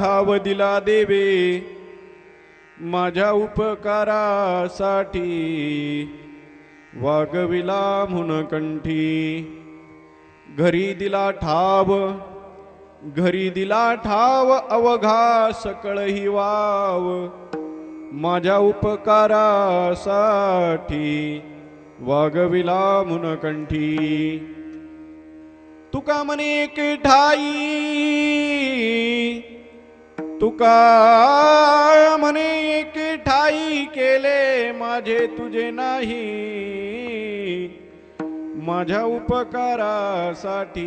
ठाव दिला देवे माझ्या उपकारासाठी वागविला म्हणून कंठी घरी दिला ठाव अवघा सकळही वाव माझ्या उपकारासाठी वागविला म्हणून कंठी तुका म्हणे एक ठाई केले माझे तुझे नाही माझ्या उपकारासाठी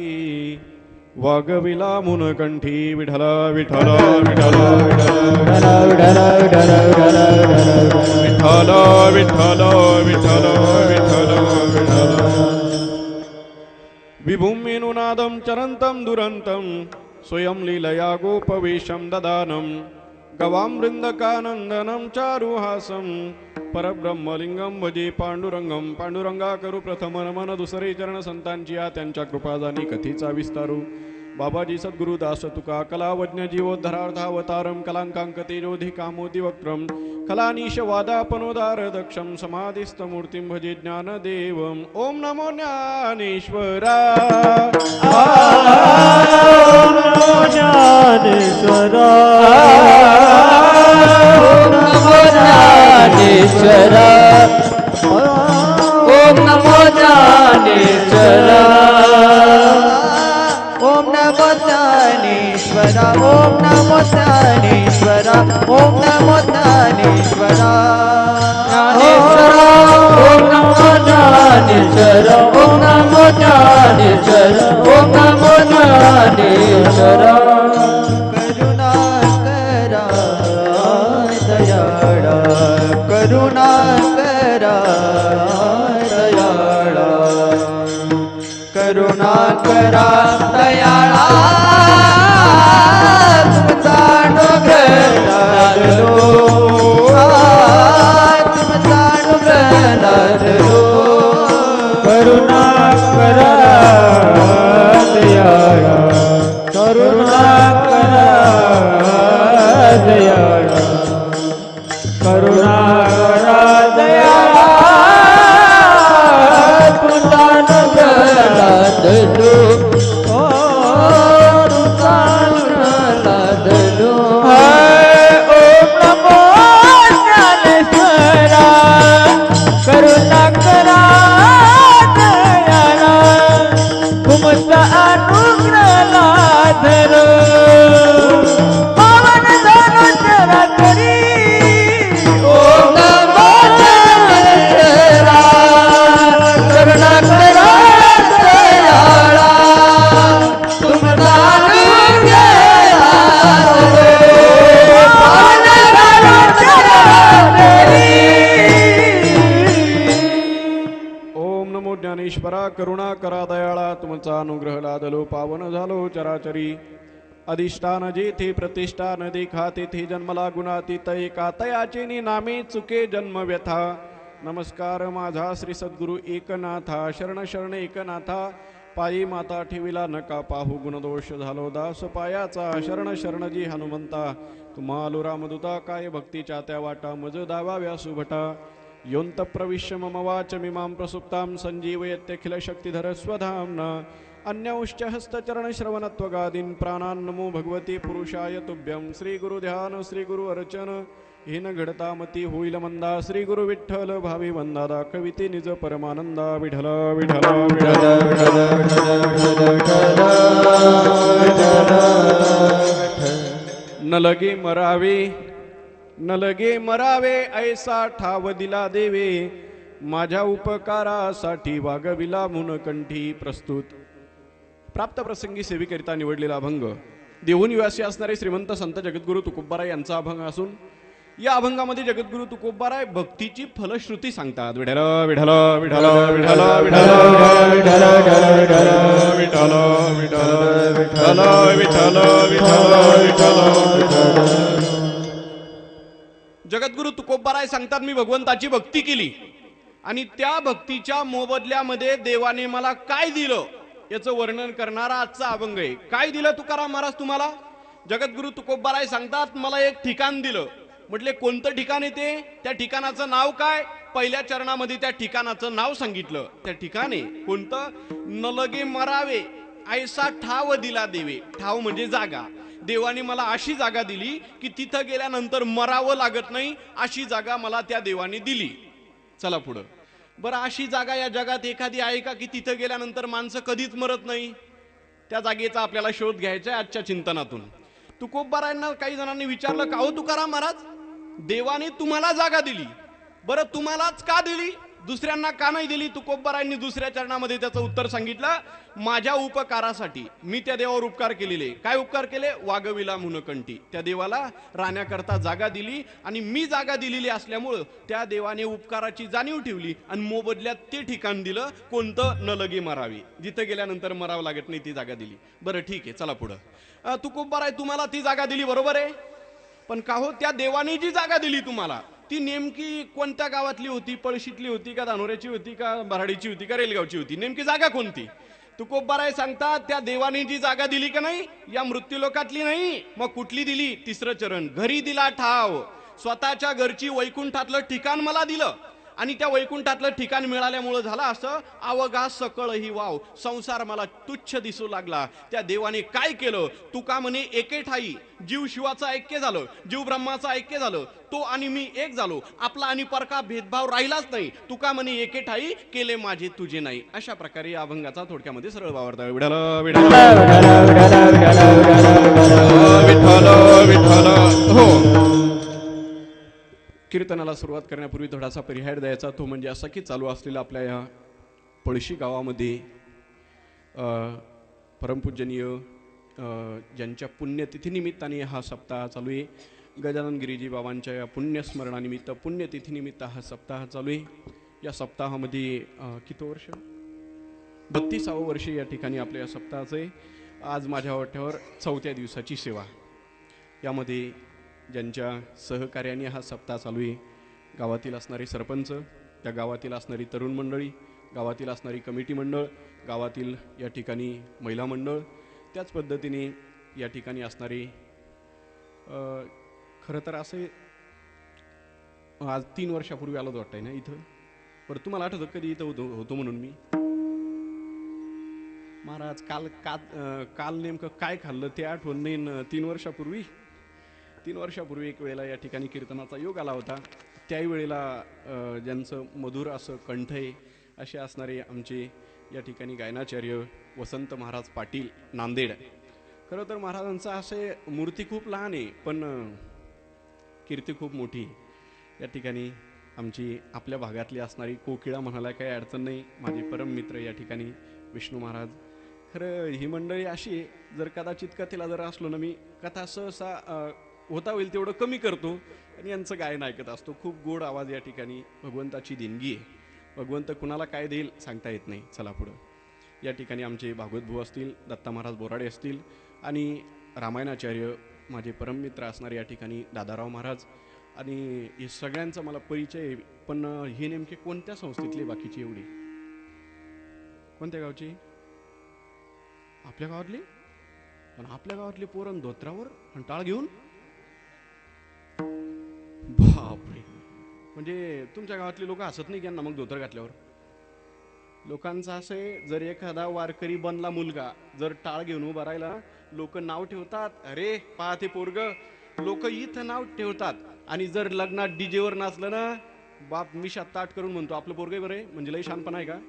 वागविला म्हणून कंठी विठ्ठल विठ्ठल विठ्ठल विठ्ठल विठ्ठल विठ्ठल विठ्ठल विभूमीनुनादं चरन्तं दुरन्तं स्वयं लीलया गोपवेशं ददानं गवां वृन्दकानन्दनं चारुहासं परब्रह्मलिंगं भजे पांडुरंगं पांडुरंगा करू प्रथम नमन दुसरे चरण संतांची या त्यांच्या कृपादानी कथेचा विस्तारू बाबाजी सद्गुरु दास तुका कलावज्ञ जीवोद्धरार्थावतारं कलांकांक तेजोधि कामोदि वक्त्रं कलानीश वादापनोदार दक्षं समाधिस्थमूर्तिं भजे ज्ञानदेवम् ओम नमो ज्ञानेश्वरा ओम नमो ज्ञानेश्वरा ओम नमो ज्ञानेश्वरा ओम नमो ज्ञानेश्वरा ओम नमो ज्ञानेश्वरा ओम नमो ज्ञानेश्वरा ओम नमो ज्ञानेश्वरा ओम नमो ज्ञानेश्वरा ओम नमो ज्ञानेश्वरा ओम नमो ज्ञानेश्वरा करुणाकरा दयाळा करुणाकरा दयाळा करुणाकरा दयाळा तुमचा अनुग्रह लादलो तुमचा अनुग्रह लादलो करुणाकरा दयाळा करुणाकरा दयाळा करुणाकरा दयाळा तुमचा अनुग्रह लादलो तुमचा अनुग्रह लादलो ओम नमो ज्ञानेश्वरा करुणाकरा दयाळा तुमचा अनुग्रह लादलो पावन झालो चराचरी ओम नमो ज्ञानेश्वरा करुणाकरा दयाळा तुमचा अनुग्रह लादलो पावन झालो चराचरी ओम नमो ज्ञानेश्वरा करुणा करा दयाळा तुमचा अनुग्रह लादलो पावन झालो चराचरी अधिष्ठान जेथे प्रतिष्ठान देखा तेथे जन्मला गुणातीत एका तयाचे नामे चुके जन्म व्यथा नमस्कार माझा श्री सद्गुरु एकनाथा शरण शरण एकनाथा पायी माता ठेविला नका पाहू गुणदोष झालो दास पायाचा शरण शरण जी हनुमंता तुम्हालो रामदूता काय भक्तीच्या त्या वाटा मज दावा व्यासुभटा योंत प्रविश्य मम वाच मिमां प्रसुप्तां संजीवयत्यखिल शक्तिधर स्वधाम्ना अन्यौश्च हस्तचरण श्रवणत्वगादीन् प्राणान् नमो भगवती पुरुषाय तुभ्यं श्री गुरु ध्यान श्री गुरु अर्चन हिन घडता मती होईल मंदा श्री गुरु विठ्ठल भावी वंदादा कविते निज परमानंदा विठ्ठल विठ्ठल न लगे मरावे ऐसा ठाव दिला देवे माझ्या उपकारासाठी वागविला म्हणून कंठी प्रस्तुत प्राप्त प्रसंगी सेवेकरिता निवडलेला अभंग देहू निवासी असणारे श्रीमंत संत जगद्गुरु तुकोबाराय यांचा अभंग असून या अभंगामध्ये जगद्गुरु तुकोबाराय भक्तीची फलश्रुती सांगतात विठ्ठल विठ्ठल विठ्ठल विठ्ठल विठ्ठल विठ्ठल विठ्ठल विठ्ठल विठ्ठल विठ्ठल विठ्ठल जगद्गुरु तुकोबाराय सांगतात मी भगवंताची भक्ती केली आणि त्या भक्तीच्या मोबदल्यामध्ये देवाने मला काय दिलं याचं वर्णन करणारा आजचा अभंग आहे. काय दिलं तुकाराम महाराज तुम्हाला? जगद्गुरु तुकोबाराय सांगतात मला एक ठिकाण दिलं. म्हटले कोणतं ठिकाण येते? त्या ठिकाणाचं नाव काय? पहिल्या चरणामध्ये त्या ठिकाणाचं नाव सांगितलं. त्या ठिकाणी कोणतं? नलगे मरावे ऐसा ठाव दिला देवे. ठाव म्हणजे जागा. देवाने मला अशी जागा दिली की तिथं गेल्यानंतर मरावं लागत नाही, अशी जागा मला त्या देवाने दिली. चला पुढं. बरं, अशी जागा या जगात एखादी आहे का की तिथं गेल्यानंतर माणसं कधीच मरत नाही? त्या जागेचा आपल्याला शोध घ्यायचा आहे आजच्या चिंतनातून. तुकोबारायांना काही जणांनी विचारलं, का हो तुकाराम महाराज, देवाने तुम्हाला जागा दिली, बरं तुम्हालाच का दिली, दुसऱ्यांना का नाही दिली? तुकोबारायांनी दुसऱ्या चरणामध्ये त्याचं उत्तर सांगितलं, माझ्या उपकारासाठी मी त्या देवावर उपकार केलेले. काय उपकार केले? वागविला मुनकंठी. त्या देवाला राहण्याकरता जागा दिली आणि मी जागा दिलेली असल्यामुळं त्या देवाने उपकाराची जाणीव ठेवली आणि मोबदल्यात ते ठिकाण दिलं. कोणतं? न लगे मरावी. जिथं गेल्यानंतर मरावं लागत नाही ती जागा दिली. बरं ठीक आहे, चला पुढं. तुकोबाराय तुम्हाला ती जागा दिली, बरोबर आहे, पण का हो त्या देवाने जी जागा दिली तुम्हाला ती नेमकी कोणत्या गावातली होती? पळशीतली होती का धानोऱ्याची होती का बराडीची होती का रेलगावची होती? नेमकी जागा कोणती? तुकोबाराय सांगतात त्या देवाने जी जागा दिली का नाही, या मृत्यूलोकातली नाही, मग कुठली दिली? तिसरं चरण. घरी दिला ठाव. स्वतःच्या घरची वैकुंठातलं ठिकाण मला दिलं आणि त्या वैकुंठातलं ठिकाण मिळाल्यामुळं झालं असं, अवघा सकळ ही वाव, संसार मला तुच्छ दिसू लागला. त्या देवाने काय केलं? तुका म्हणे एके ठाई जीव शिवाचं ऐक्य झालं, जीव ब्रह्माचं ऐक्य झालं, तो आणि मी एक झालो, आपला आणि परका भेदभाव राहिलाच नाही. तुका म्हणे एके ठाई केले माझे तुझे नाही. अशा प्रकारे या अभंगाचा थोडक्यामध्ये सरळ वावरता. विठ्ठल विठ्ठल विठ्ठल. हो, कीर्तनाला सुरुवात करण्यापूर्वी थोडासा परिहार द्यायचा. तो म्हणजे असा की चालू असलेला आपल्या या पळशी गावामध्ये परमपूजनीय ज्यांच्या पुण्यतिथीनिमित्ताने हा सप्ताह चालू आहे, गजानन गिरीजी बाबांच्या या पुण्यस्मरणानिमित्त पुण्यतिथीनिमित्त हा सप्ताह चालू आहे. या सप्ताहामध्ये किती वर्ष? 32वं वर्ष या ठिकाणी आपल्या या सप्ताहाचं आहे. आज माझ्या वाट्यावर 4थ्या दिवसाची सेवा. यामध्ये ज्यांच्या सहकार्याने हा सप्ताह चालू आहे, गावातील असणारे सरपंच, त्या गावातील असणारी तरुण मंडळी, गावातील असणारी कमिटी मंडळ, गावातील या ठिकाणी महिला मंडळ, त्याच पद्धतीने या ठिकाणी असणारे खरं तर असे आज 3 वर्षापूर्वी आलोच वाटतंय ना इथं. बरं, तुम्हाला आठवतं कधी इथं होतो म्हणून मी? महाराज काल नेमकं काय खाल्लं ते आठवण नाही. 3 वर्षापूर्वी एक वेळेला या ठिकाणी कीर्तनाचा योग आला होता. त्याही वेळेला ज्यांचं मधुर असं कंठ आहे असे असणारे आमचे या ठिकाणी गायनाचार्य वसंत महाराज पाटील नांदेड. खरं तर महाराजांचं असे मूर्ती खूप लहान आहे पण कीर्ती खूप मोठी. या ठिकाणी आमची आपल्या भागातली असणारी कोकिळा म्हणायला काही अडचण नाही, माझे परम मित्र या ठिकाणी विष्णू महाराज. खरं ही मंडळी अशी आहे, जर कदाचित कथेला जर असलो ना, मी कथा सहसा होता होईल तेवढं कमी करतो आणि यांचं गायन ऐकत असतो. खूप गोड आवाज या ठिकाणी भगवंताची देणगी आहे. भगवंत कुणाला काय देईल सांगता येत नाही. चला पुढं. या ठिकाणी आमचे भागवत भाऊ असतील, दत्ता महाराज बोराडे असतील आणि रामायणाचार्य माझे परममित्र असणारे या ठिकाणी दादाराव महाराज, आणि हे सगळ्यांचा मला परिचय आहे. पण हे नेमके कोणत्या संस्थेतले बाकीची एवढी? कोणत्या गावची? आपल्या गावातली? पण आपल्या गावातले पोरण धोत्रावर आणि टाळ घेऊन? बापरे, म्हणजे तुमच्या गावातले लोक हसत नाही त्यांना मग धोतर घातल्यावर? लोकांचं असं आहे, जर एखादा वारकरी बनला मुलगा, जर टाळ घेऊन उभा राहिला, लोक नाव ठेवतात, अरे पहा ते पोरग, लोक इथं नाव ठेवतात. आणि जर लग्नात डीजेवर नाचलं ना, बाप मिशात ताट करून म्हणतो आपलं पोरग बरं आहे, म्हणजे लई शानपणा आहे का?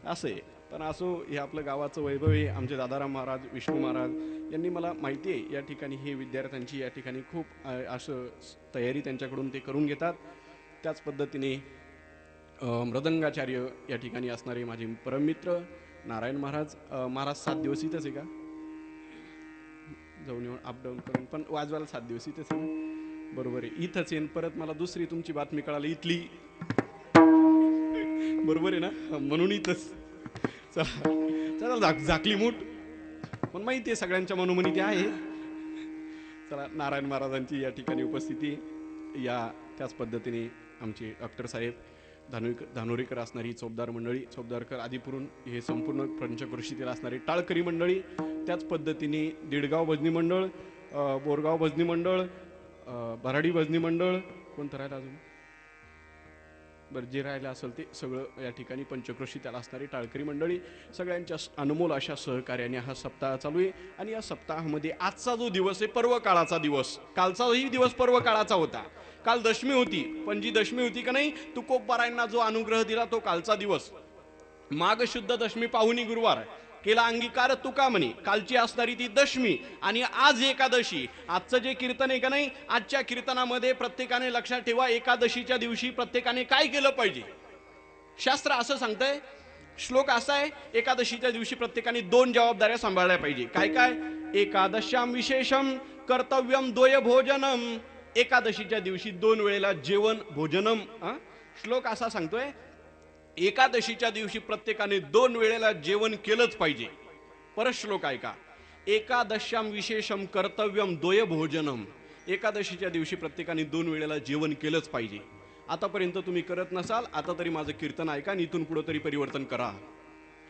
असं आहे. पण असो, हे आपलं गावाचं वैभव आहे. आमचे दादाराम महाराज, विष्णू महाराज यांनी मला माहिती आहे या ठिकाणी हे विद्यार्थ्यांची या ठिकाणी खूप असं तयारी त्यांच्याकडून ते करून घेतात. त्याच पद्धतीने मृदंगाचार्य या ठिकाणी असणारे माझे परममित्र नारायण महाराज. महाराज 7 दिवस इथंच आहे का? जाऊन येऊन अपडाऊन करून, पण वाजवायला 7 दिवस इथंच आहे ना? बरोबर आहे, इथंच येईन. परत मला दुसरी तुमची बातमी कळाली इथली, बरोबर आहे ना? म्हणून इथंच. चला झाकली मूठ, पण माहिती आहे सगळ्यांच्या मनोमनी ते आहे. चला, नारायण महाराजांची या ठिकाणी उपस्थिती. या त्याच पद्धतीने आमचे डॉक्टर साहेब धानोरीकर असणारी चौबदार मंडळी, चौबदारकर आदिपुरून हे संपूर्ण पंचक्रोशीतील असणारी टाळकरी मंडळी, त्याच पद्धतीने दिडगाव भजनी मंडळ, बोरगाव भजनी मंडळ, भराडी भजनी मंडळ, कोणतं राहिलं अजून, बरं जे राहिलं असेल ते सगळं या ठिकाणी पंचक्रोशी त्याला असणारी टाळकरी मंडळी सगळ्यांच्या अनमोल अशा सहकार्याने हा सप्ताह चालू आहे. आणि या सप्ताहामध्ये आजचा जो दिवस आहे पर्व काळाचा दिवस, कालचाही दिवस पर्व काळाचा होता. काल दशमी होती, पण जी दशमी होती का नाही, तुकोबारायांना जो अनुग्रह दिला तो कालचा दिवस. माघ शुद्ध दशमी पाहुणी गुरुवार केला अंगीकार तुका म्हणे, कालची असणारी ती दशमी आणि आज एकादशी. आजचं जे कीर्तन आहे का नाही, आजच्या कीर्तनामध्ये प्रत्येकाने लक्षात ठेवा, एकादशीच्या दिवशी प्रत्येकाने काय केलं पाहिजे. शास्त्र असं सांगतंय, श्लोक असा आहे, एकादशीच्या दिवशी प्रत्येकाने 2 जबाबदाऱ्या सांभाळल्या पाहिजे. काय काय? एकादश्याम विशेषम कर्तव्यम द्वय भोजनम. एकादशीच्या दिवशी 2 वेळेला जेवण भोजनम. श्लोक असा सांगतोय, एकादशीच्या दिवशी प्रत्येकाने 2 वेळेला जेवण केलंच पाहिजे. परत श्लोक ऐका, एकादश्याम विशेषम कर्तव्यम द्वय भोजनम. एकादशीच्या दिवशी प्रत्येकाने 2 वेळेला जेवण केलंच पाहिजे. आतापर्यंत तुम्ही करत नसाल, आता तरी माझं कीर्तन ऐका आणि इथून पुढे तरी परिवर्तन करा.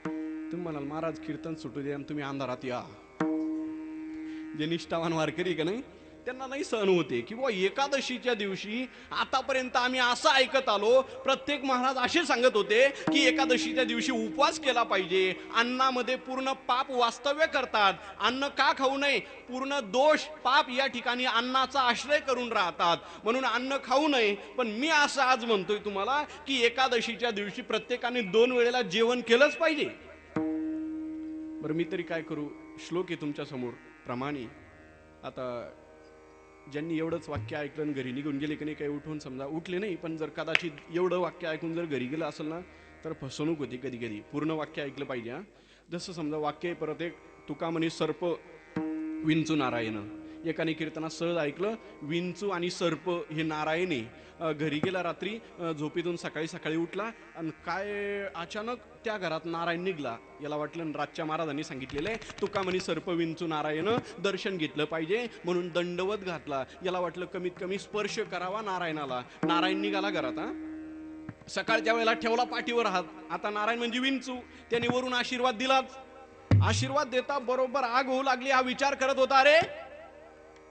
तुम्ही म्हणाल महाराज कीर्तन सुटू द्या आणि तुम्ही अंधारात या. जे निष्ठावान वारकरी का नाही त्यांना नाही सहन होते की बुवा एकादशीच्या दिवशी आतापर्यंत आम्ही असं ऐकत आलो, प्रत्येक महाराज असे सांगत होते की एकादशीच्या दिवशी उपवास केला पाहिजे, अन्नामध्ये पूर्ण पाप वास्तव्य करतात, अन्न का खाऊ नये, पूर्ण दोष पाप या ठिकाणी अन्नाचा आश्रय करून राहतात, म्हणून अन्न खाऊ नये. पण मी असं आज म्हणतोय तुम्हाला की एकादशीच्या दिवशी प्रत्येकाने 2 वेळेला जेवण केलंच पाहिजे. बरं मी तरी काय करू, श्लोक आहे तुमच्या समोर प्रमाणे. आता ज्यांनी एवढंच वाक्य ऐकलं आणि घरी निघून गेले की नाही, काही उठून समजा उठले नाही, पण जर कदाचित एवढं वाक्य ऐकून जर घरी गेलं असेल ना तर फसवणूक होती कधी कधी. पूर्ण वाक्य ऐकलं पाहिजे. जसं समजा वाक्य परत एक, तुका म्हणे सर्प विंचू नारायण. एकाने कीर्तनात सहज ऐकलं, विंचू आणि सर्प हे नारायणी. घरी गेला रात्री, झोपेतून सकाळी सकाळी उठला आणि काय अचानक त्या घरात नारायण निघला. याला वाटलं रातच्या महाराजांनी सांगितलेलं आहे तुका म्हणे सर्प विंचू नारायण, दर्शन घेतलं पाहिजे म्हणून दंडवत घातला. याला वाटलं कमीत कमी स्पर्श करावा नारायणाला. नारायण निघाला घरात. सकाळच्या वेळेला ठेवला पाठीवर हात. आता नारायण म्हणजे विंचू, त्याने वरून आशीर्वाद दिलाच. आशीर्वाद देता बरोबर आग होऊ लागली. हा विचार करत होता, अरे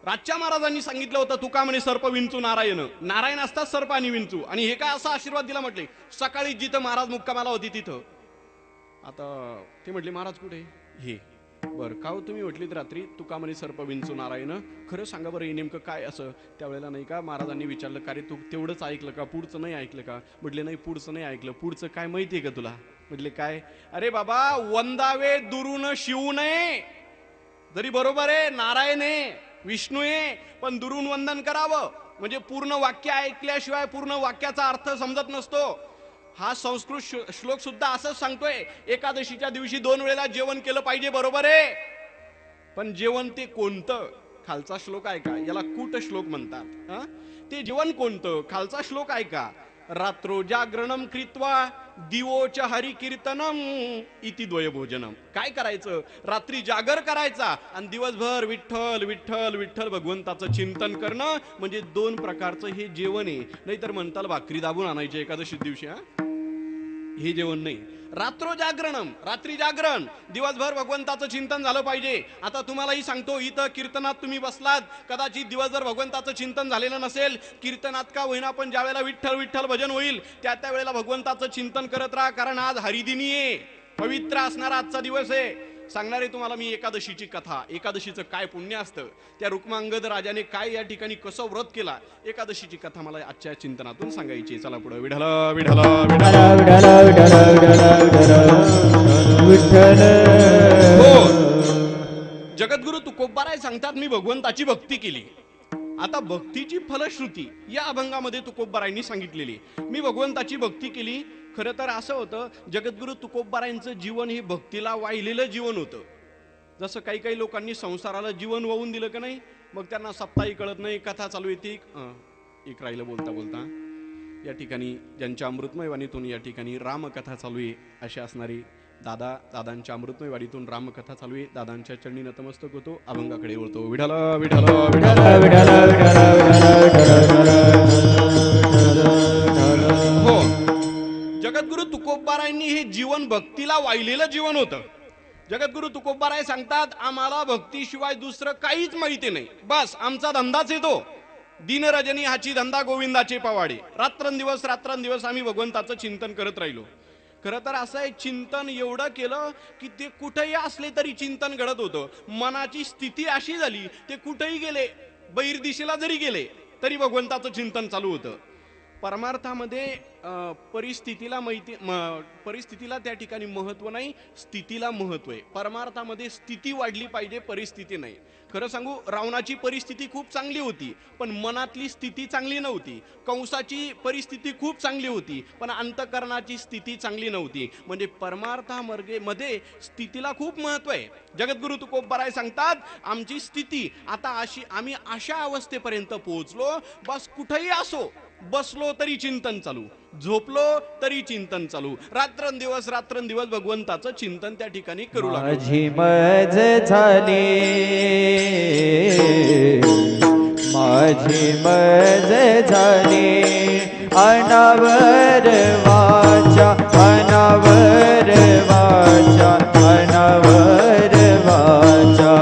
राजच्या महाराजांनी सांगितलं होतं तुका म्हणे सर्प विंचू नारायण, नारायण असतात सर्प आणि विंचू, आणि हे काय असा आशीर्वाद दिला म्हटले. सकाळी जिथं महाराज मुक्कामाला होती तिथं. आता ते म्हटले महाराज कुठे हे, बरं का हो तुम्ही म्हटलीत रात्री तुका म्हणे सर्प विंचू नारायण, खरं सांगा बरं हे नेमकं काय असं. त्यावेळेला नाही का महाराजांनी विचारलं, का रे तू तेवढंच ऐकलं का, पुढचं नाही ऐकलं का. म्हटले नाही पुढचं नाही ऐकलं. पुढचं काय माहितीये का तुला. म्हटले काय. अरे बाबा वंदावे दुरून शिवू नये. जरी बरोबर आहे नारायण आहे विष्णू आहे, पण दुरून वंदन करावं. म्हणजे पूर्ण वाक्य ऐकल्याशिवाय पूर्ण वाक्याचा अर्थ समजत नसतो. हा संस्कृत श्लोक सुद्धा असंच सांगतोय, एकादशीच्या दिवशी 2 वेळेला जेवण केलं पाहिजे, बरोबर आहे. पण जेवण ते कोणतं. खालचा श्लोक ऐका, याला कूट श्लोक म्हणतात. ते जेवण कोणतं, खालचा श्लोक ऐका. रात्रो जागरणम कृत्वा दिवोच हरि कीर्तनम इति द्वय भोजनम. काय करायचं, रात्री जागर करायचा आणि दिवसभर विठ्ठल विठ्ठल विठ्ठल भगवंताचं चिंतन करणं, म्हणजे 2 प्रकारचं हे जेवण आहे. नाहीतर म्हणताल भाकरी दाबून आणायची एकादशी दिवशी. हे जेवण नाही. रात्रो जागरणम, रात्री जागरण, दिवसभर भगवंताचं चिंतन झालं पाहिजे. आता तुम्हालाही सांगतो, इथं कीर्तनात तुम्ही बसलात, कदाचित दिवसभर भगवंताचं चिंतन झालेलं नसेल. कीर्तनात का होईना पण ज्या वेळेला विठ्ठल विठ्ठल भजन होईल त्या वेळेला भगवंताचं चिंतन करत राहा, कारण आज हरिदिनी आहे, पवित्र असणारा आजचा दिवस आहे. सांगणारे तुम्हाला मी एकादशीची कथा, एकादशीचं काय पुण्य असतं, त्या रुक्मांगद राजाने काय या ठिकाणी कसं व्रत केला, एकादशीची कथा मला आजच्या चिंतनातून सांगायची. चला पुढे. विठ्ठल विठ्ठल विठ्ठल. हो, जगद्गुरु तुकोबाराय सांगतात मी भगवंताची भक्ती केली. आता भक्तीची फलश्रुती या अभंगामध्ये तुकोबारायांनी सांगितलेली. मी भगवंताची भक्ती केली. खरं तर असं होतं, जगद्गुरु तुकोबारायांचं जीवन हे भक्तीला वाहिलेलं जीवन होतं. जसं काही काही लोकांनी संसाराला जीवन वाहून दिलं का नाही, मग त्यांना सप्ताही कळत नाही, कथा चालू येते. एक राहिलं बोलता बोलता. या ठिकाणी ज्यांच्या अमृतमय वाणीतून या ठिकाणी रामकथा चालू आहे अशी असणारी दादांच्या अमृतमय वाणीतून रामकथा चालू आहे. दादांच्या चरणी नतमस्तक होतो, अभंगाकडे वळतो. विठ्ठल विठ्ठल हो, जगद्गुरु तुकोबारायांनी हे जीवन भक्तीला वाहिलेलं जीवन होतं. जगद्गुरु तुकोबाराय सांगतात, आम्हाला भक्तीशिवाय दुसरं काहीच माहिती नाही, बस आमचा धंदाच येतो. दिनरजनी हाची धंदा गोविंदाचे पवाडे. रात्रंदिवस आम्ही भगवंताचं चिंतन करत राहिलो. खरं तर असं आहे, चिंतन एवढं केलं की ते कुठेही असले तरी चिंतन घडत होतं. मनाची स्थिती अशी झाली, ते कुठेही गेले, बहिर्दिशेला जरी गेले तरी भगवंताचं चिंतन चालू होतं. परमार्थामध्ये परिस्थितीला त्या ठिकाणी महत्व नाही, स्थितीला महत्व आहे. परमार्थामध्ये स्थिती वाढली पाहिजे, परिस्थिती नाही. खरं सांगू, रावणाची परिस्थिती खूप चांगली होती पण मनातली स्थिती चांगली नव्हती. कंसाची परिस्थिती खूप चांगली होती पण अंतःकरणाची स्थिती चांगली नव्हती. म्हणजे परमार्थामध्ये स्थितीला खूप महत्व आहे. जगद्गुरु तुकोबाराय सांगतात, आमची स्थिती आता आम्ही अशा अवस्थेपर्यंत पोहोचलो, बस कुठेही असो, बसलो तरी चिंतन चालू, झोपलो तरी चिंतन चालू, रात्रंदिवस भगवंताचं चिंतन त्या ठिकाणी करू लागलो. माझी मज झाली, माझी मज झाली, अनावर वाचा, अनावर वाचा, अनावर वाचा,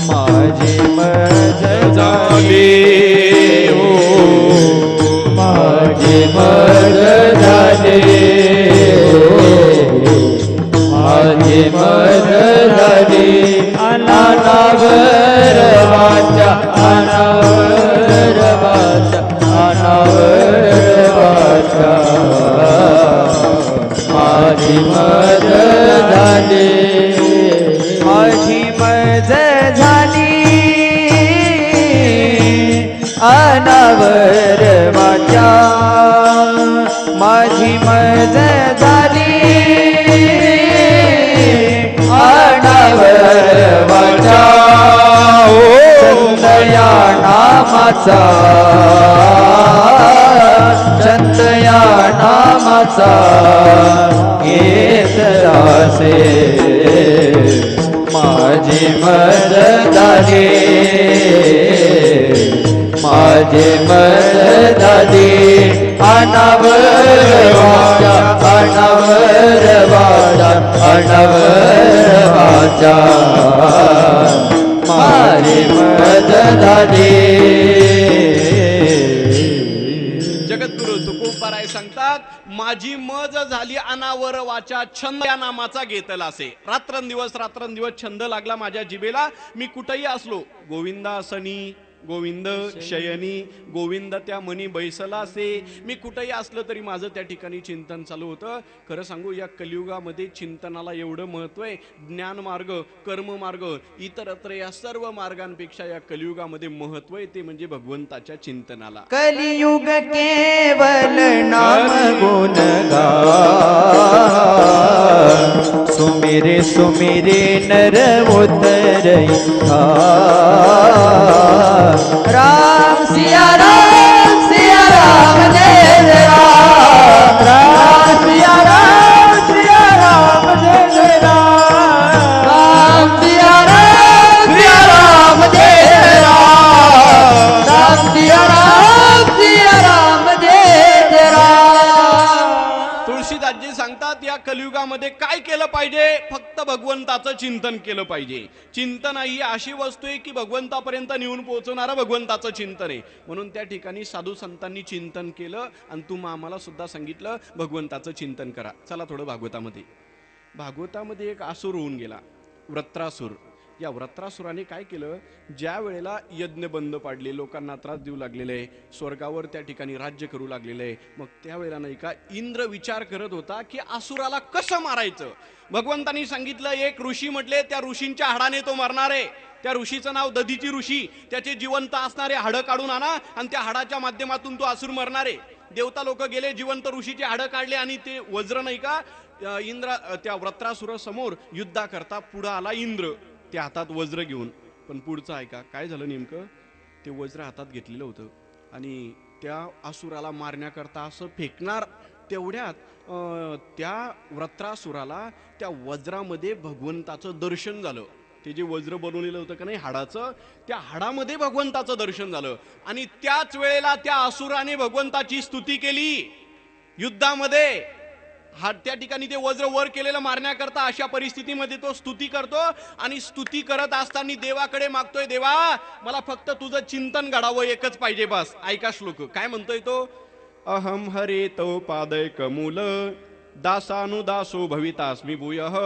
माझी मज झाली, माझी मज झाली, माझी मज झाली, अनावर वाचा, अनावर वाचा, अनावर वाचा, माझी मज झाली, माझी मज झाली, अनावर वाचा, माझी मज झाली, अनावर वाचा, संतया नामाचा, संतया नामाचा घेत रासे, माझी मज झाली, माझी मज झाली, अनावर वाचा, अनावर वाचा, अनावर वाचा, माझी मज झाली. जगद्गुरु तुकोबाराय सांगतात, माझी मज झाली अनावर वाचा, छंद या नामाचा घेतला असे. रात्रंदिवस छंद लागला माझ्या जिभेला. मी कुठेही असलो, गोविंदा सनी, गोविंद शयनी, गोविंद त्या मनी बैसला असे. मी कुठेही असलं तरी माझं त्या ठिकाणी चिंतन चालू होतं. खरं सांगू, या कलियुगामध्ये चिंतनाला एवढं महत्व आहे. ज्ञान मार्ग, कर्म मार्ग, इतरत्र या सर्व मार्गांपेक्षा या कलियुगामध्ये महत्व आहे ते म्हणजे भगवंताच्या चिंतनाला. कलियुग केवल नाम गुण गा, सुमिरे सुमिरे नर उतरई था, राम सिया राम, सिया राम जय जय राम, राम सिया राम, सिया राम जय जय राम, राम सिया राम, सिया राम जय जय राम, राम सिया राम, सिया राम जय जय राम. तुळशीदासजी सांगतात, या कलियुगामध्ये काय केलं पाहिजे? फक्त भगवंताचं चिंतन केलं पाहिजे. चिंतन ही अशी वस्तू आहे की भगवंतापर्यंत नेऊन पोहोचवणारं भगवंताचं चिंतन आहे. म्हणून त्या ठिकाणी साधू संतांनी चिंतन केलं आणि तुम्ही आम्हाला सुद्धा सांगितलं भगवंताचं चिंतन करा. चला थोडं भागवतामध्ये एक असुर होऊन गेला, वृत्रासुर. या वृत्रासुराने काय केलं, ज्या वेळेला यज्ञ बंद पाडले, लोकांना त्रास देऊ लागलेले, स्वर्गावर त्या ठिकाणी राज्य करू लागलेले, मग त्यावेळेला नाही का इंद्र विचार करत होता की असुराला कसं मारायचं. भगवंतांनी सांगितलं, एक ऋषी म्हटले, त्या ऋषींच्या हाडाने तो मरणार आहे. त्या ऋषीचं नाव दधीची ऋषी. त्याचे जिवंत असणारे हाडं काढून आणा आणि त्या हाडाच्या माध्यमातून तो असुर मरणार आहे. देवता लोक गेले, जिवंत ऋषीचे हाडं काढले आणि ते वज्र नाही का त्या वृत्रासुरा समोर युद्धा करता पुढे आला इंद्र, त्या हातात वज्र घेऊन. पण पुढचं ऐका काय झालं नेमकं. ते वज्र हातात घेतलेलं होतं आणि त्या असुराला मारण्याकरता असं फेकणार, तेवढ्यात त्या वृत्रासुराला त्या वज्रामध्ये भगवंताचं दर्शन झालं. ते जे वज्र बनवलेलं होतं का नाही हाडाचं, त्या हाडामध्ये भगवंताचं दर्शन झालं. आणि त्याच वेळेला त्या असुराने भगवंताची स्तुती केली युद्धामध्ये. हा त्या ठिकाणी ते वज्र वर केलेलं मारण्याकरता अशा परिस्थितीमध्ये तो स्तुती करतो आणि स्तुती करत असताना देवाकडे मागतोय, देवा मला फक्त तुझं चिंतन घडावं, एकच पाहिजे बस. ऐका श्लोक काय म्हणतोय तो, अहम हरे तव पादय कमूल दासानुदासो भवितास्मी भूयः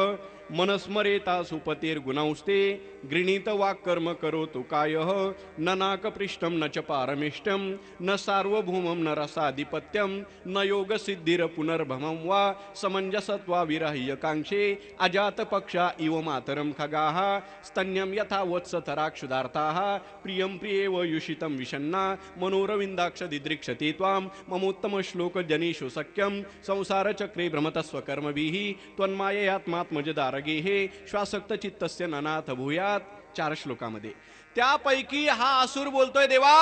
मनस्मरेता सुपतेर गुणांस्ते गृणीत वाक् कर्म करोतु कायः न नाकपृष्ठं न च पारमिष्टं न सार्वभौमं न रसाधिपत्यं न योग सिद्धिर पुनर्भवं वा समंजसत्वा विराह्य कांक्षे अजात पक्षा इव मातरं खगाः स्तन्यं यथा वत्सतराक्षुदार्ताः प्रियं प्रियेव युषितं विषन्ना मनोरविन्दाक्ष दिदृक्षते त्वां ममोत्तम श्लोक जनीषु सख्यं संसार चक्रे भ्रमतस्व कर्मभिः त्वन्माययात्मात्मजदार हे श्वासक्त चित्तस्य ननाथ भूयात. 4 श्लोकामध्ये त्यापैकी हा असुर बोलतोय, देवा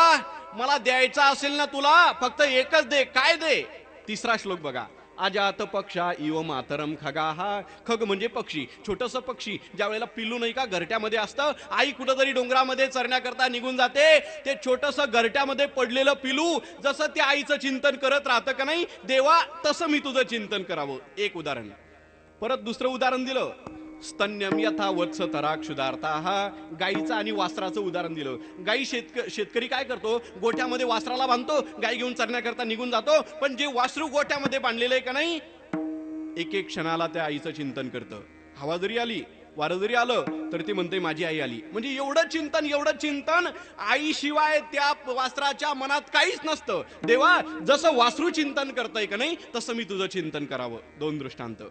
मला द्यायचा असेल ना तुला, फक्त एकच दे. काय दे? 3रा श्लोक बघा, अजात पक्षा इव मातरम खगाहा. खग म्हणजे पक्षी, छोटस पक्षी ज्या वेळेला पिल्लू नाही का घरट्यामध्ये असतं, आई कुठंतरी डोंगरामध्ये चरण्याकरता निघून जाते, ते छोटस घरट्यामध्ये पडलेलं पिलू जसं त्या आईचं चिंतन करत राहतं का नाही, देवा तसं मी तुझं चिंतन करावं. एक उदाहरण. परत दुसरं उदाहरण दिलं, स्तन्यम यथा वत्स तराक्षुदार्ताः. गाईचं आणि वासराचं उदाहरण दिलं. गाई शेतकरी काय करतो, गोठ्यामध्ये वासराला बांधतो, गाई घेऊन चरण्याकरता निघून जातो, पण जे वासरू गोठ्यामध्ये बांधलेलं आहे का नाही, एक एक क्षणाला त्या आईचं चिंतन करतं. हवा जरी आली, वारं जरी आलं तर ती म्हणते माझी आई आली. म्हणजे एवढं चिंतन आईशिवाय त्या वासराच्या मनात काहीच नसतं. देवा जसं वासरू चिंतन करतंय का नाही, तसं मी तुझं चिंतन करावं. 2 दृष्टांत.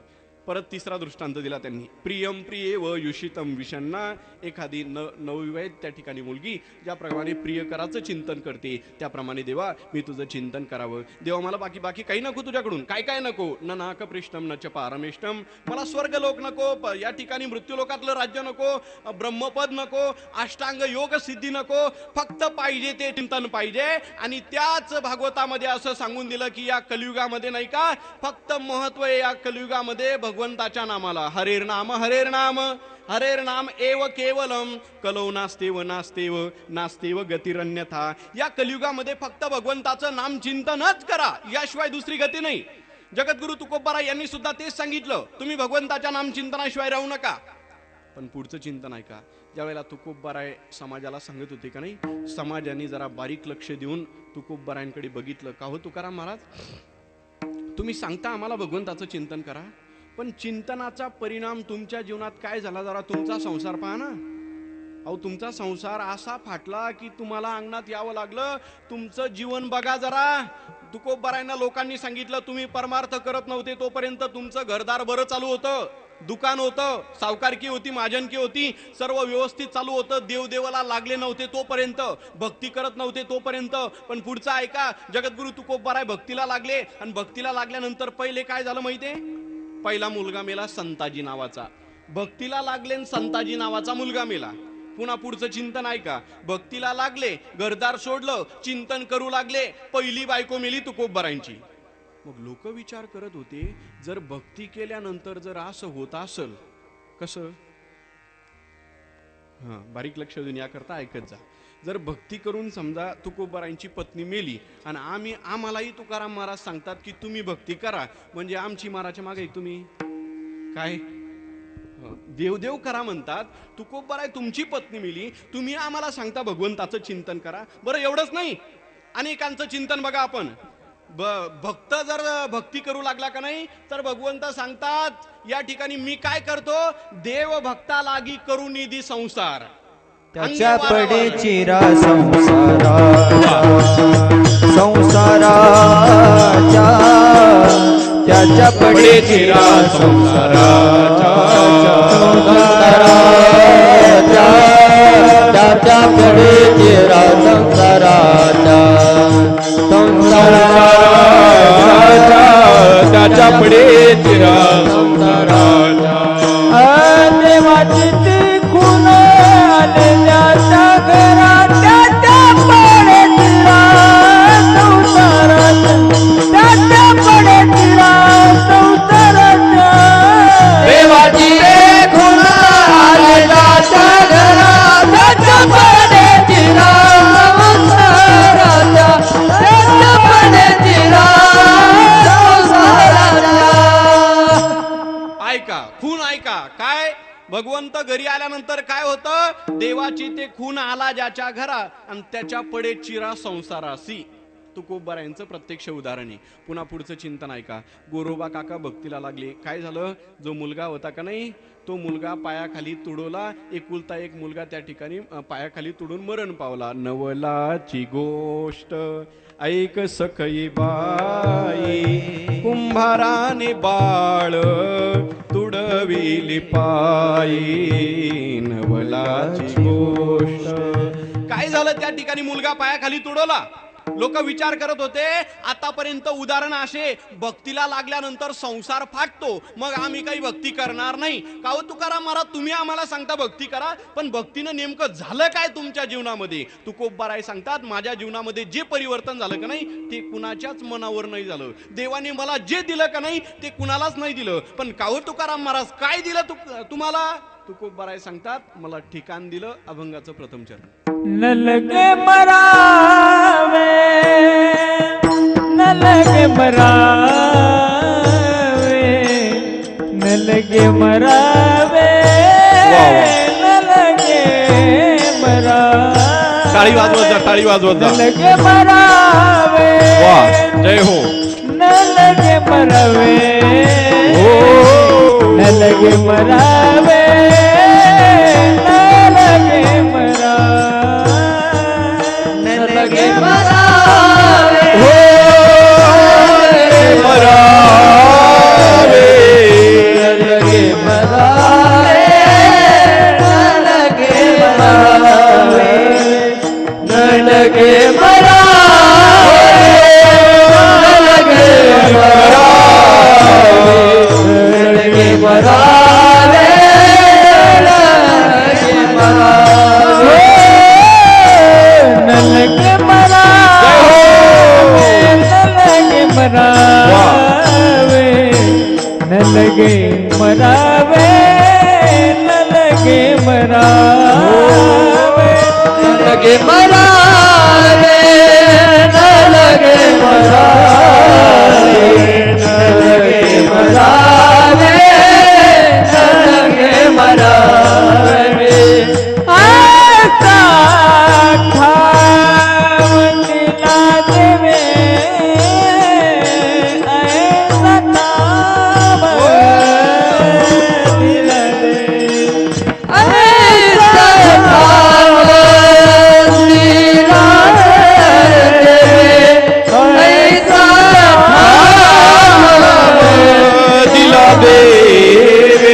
परत 3रा दृष्टांत दिला त्यांनी, प्रियम प्रिये व युषितम विषन्ना. एखादी नवविवाहित त्या ठिकाणी मुलगी ज्याप्रमाणे प्रियकराचं चिंतन करते, त्याप्रमाणे देवा मी तुझं चिंतन करावं. देवा मला बाकी काही नको तुझ्याकडून. काय नको, न नाकपृष्ठम न च पारमेष्टम. मला स्वर्गलोक नको, या ठिकाणी मृत्यूलोकातलं राज्य नको, ब्रह्मपद नको, अष्टांग योग सिद्धी नको, फक्त पाहिजे ते चिंतन पाहिजे. आणि त्याच भागवतामध्ये असं सांगून दिलं की या कलियुगामध्ये नाही का, फक्त महत्व आहे या कलियुगामध्ये भगवंताच्या नामाला. हरेर नाम एव केवलम कलौ नास्तेव नास्तेव गतिरन्यथा. या कलियुगामध्ये फक्त भगवंताचं नाम चिंतनच करा, याशिवाय दुसरी गती नाही. जगद्गुरु तुकोबाराय यांनी सुद्धा तेच सांगितलं, तुम्ही भगवंताच्या नाम चिंतनाशिवाय राहू नका. पण पुढचं चिंतन ऐका, ज्यावेळेला तुकोबाराय समाजाला सांगत होते का नाही, समाजाने जरा बारीक लक्ष देऊन तुकोबारायांकडे बघितलं. का हो तुकाराम महाराज, तुम्ही सांगता आम्हाला भगवंताचं चिंतन करा, पण चिंतनाचा परिणाम तुमच्या जीवनात काय झाला, जरा तुमचा संसार पहा ना. अहो तुमचा संसार असा फाटला की तुम्हाला अंगणात यावं लागलं. तुमचं जीवन बघा जरा. तुकोबारायांना लोकांनी सांगितलं, तुम्ही परमार्थ करत नव्हते तोपर्यंत तुमचं घरदार बरं चालू होतं, दुकान होतं, सावकारकी होती, महाजनकी होती, सर्व व्यवस्थित चालू होतं. देवदेवाला लागले नव्हते तोपर्यंत, भक्ती करत नव्हते तोपर्यंत. पण पुढचं ऐका, जगद्गुरु तुकोबाराय भक्तीला लागले, आणि भक्तीला लागल्यानंतर पहिले काय झालं माहितीये, पहिला मुलगा मेला संताजी नावाचा. भक्तीला लागले, संताजी नावाचा मुलगा मेला. पुन्हा पुढचं चिंतन ऐका, भक्तीला लागले, घरदार सोडलं, चिंतन करू लागले, पहिली बायको मेली तुकोबारायांची. मग लोक विचार करत होते, जर भक्ती केल्यानंतर जर असं होत असेल कसं, बारीक लक्ष देऊन याकरता ऐकत जा. जर भक्ती करून समजा तुकोबारायांची पत्नी मेली, आणि आम्हालाही तुकाराम महाराज सांगतात की तुम्ही भक्ती करा, म्हणजे आमची माराच्या मागे तुम्ही काय देवदेव करा म्हणतात. तुकोबाराय तुमची पत्नी मेली, तुम्ही आम्हाला सांगता भगवंताचं चिंतन करा. बरं एवढंच नाही, अनेकांचं चिंतन बघा आपण. भक्त जर भक्ती करू लागला का नाही, तर भगवंत सांगतात या ठिकाणी मी काय करतो, देव भक्ता लागी करू निधी संसार. त्याच्या पडे चिरा संसाराच्या, त्याच्या पडे चिरा संसाराच्या, त्याच्या पडे चिरा संसाराच्या, त्याच्या पडे चिरा संसाराच्या. देवाची ती खून आलेल्याच्या घरात, त्याच्या पडे चिरा संसाराच्या, त्याच्या पडे चिरा संसाराच्या. देवाची खून आलेल्याच्या घरात, त्याच्या पडे चिरा संसाराच्या, त्याच्या पडे चिरा संसाराच्या. केल्यानंतर काय होतं, देवाची ते खून आला ज्याच्या घरा आणि त्याच्या पडे चिरा संसारासी. तुकोबारायांचं प्रत्यक्ष उदाहरण आहे. पुन्हा पुढचं चिंतन ऐका. गोरोबा काका भक्तीला लागले. काय झालं, जो मुलगा होता का नाही तो मुलगा पायाखाली तुडवला. एकुलता एक मुलगा त्या ठिकाणी पायाखाली तुडून मरण पावला. नवलाची गोष्ट ऐक सखई बाई, कुंभाराने बाळ तुडविली पायी. नवलाची गोष्ट. काय झालं, त्या ठिकाणी मुलगा पायाखाली तुडवला. लोक विचार करत होते आतापर्यंत उदाहरण असे, भक्तीला लागल्यानंतर संसार फाटतो मग आम्ही काही भक्ती करणार नाही. का हो तुकाराम महाराज, तुम्ही आम्हाला सांगता भक्ती करा, पण भक्तीनं नेमकं झालं काय तुमच्या जीवनामध्ये? तुकोबाराय सांगतात, माझ्या जीवनामध्ये जे परिवर्तन झालं का नाही ते कुणाच्याच मनावर नाही झालं. देवाने मला जे दिलं का नाही ते कुणालाच नाही दिलं. पण का हो तुकाराम महाराज, काय दिलं तुम्हाला? तुकोबाराय सांगतात, मला ठिकाण दिलं अभंगाचं प्रथम चरण. न लगे मरावे, न लगे मरावे, न लगे मरावे, न लगे मरावे. टाळी वाजवत जा, टाळी वाजवत जा. न लगे मरावे, वाह, जय हो. न लगे मरावे, न लगे मरावे, न लगे मरावे, न लगे मरावे, मरावे, न लगे मरावे, न लगे मरावे, न लगे मरावे, न लगे मरावे, न लगे मरावे, न लगे मरावे, न लगे मरावे, न लगे मरावे, न लगे मरावे, न लगे मरावे, न लगे मरावे. आता ठावणीला देवे, ऐसा नाम दिला दे, ऐसा ठावणीला देवे, ऐसा दिला देवे.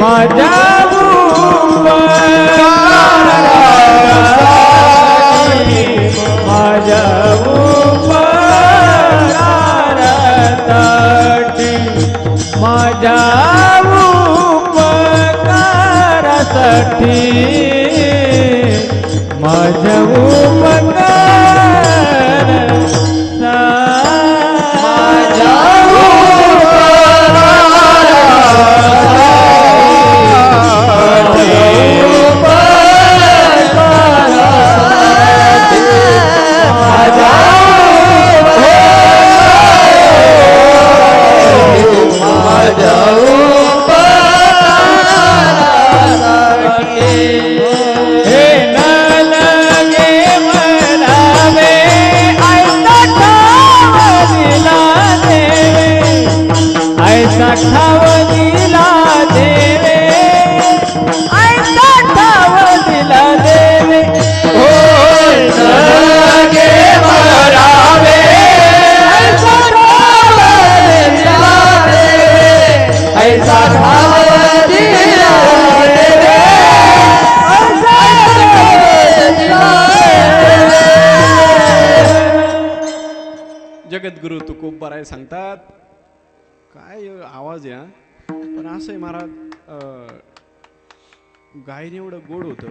माझ्या उपकार माझ्या ठाव दिला देवे, ऐसा ठाव दिला देवे, हो लगे मरावे, ऐसा ठाव दिला देवे, ऐसा ठाव दिला देवे, ऐसा दिला देवे. जगद्गुरु तुकोबाराय सांगतात, काय आवाज या पण असं आहे महाराज, गायन एवढं गोड होतं,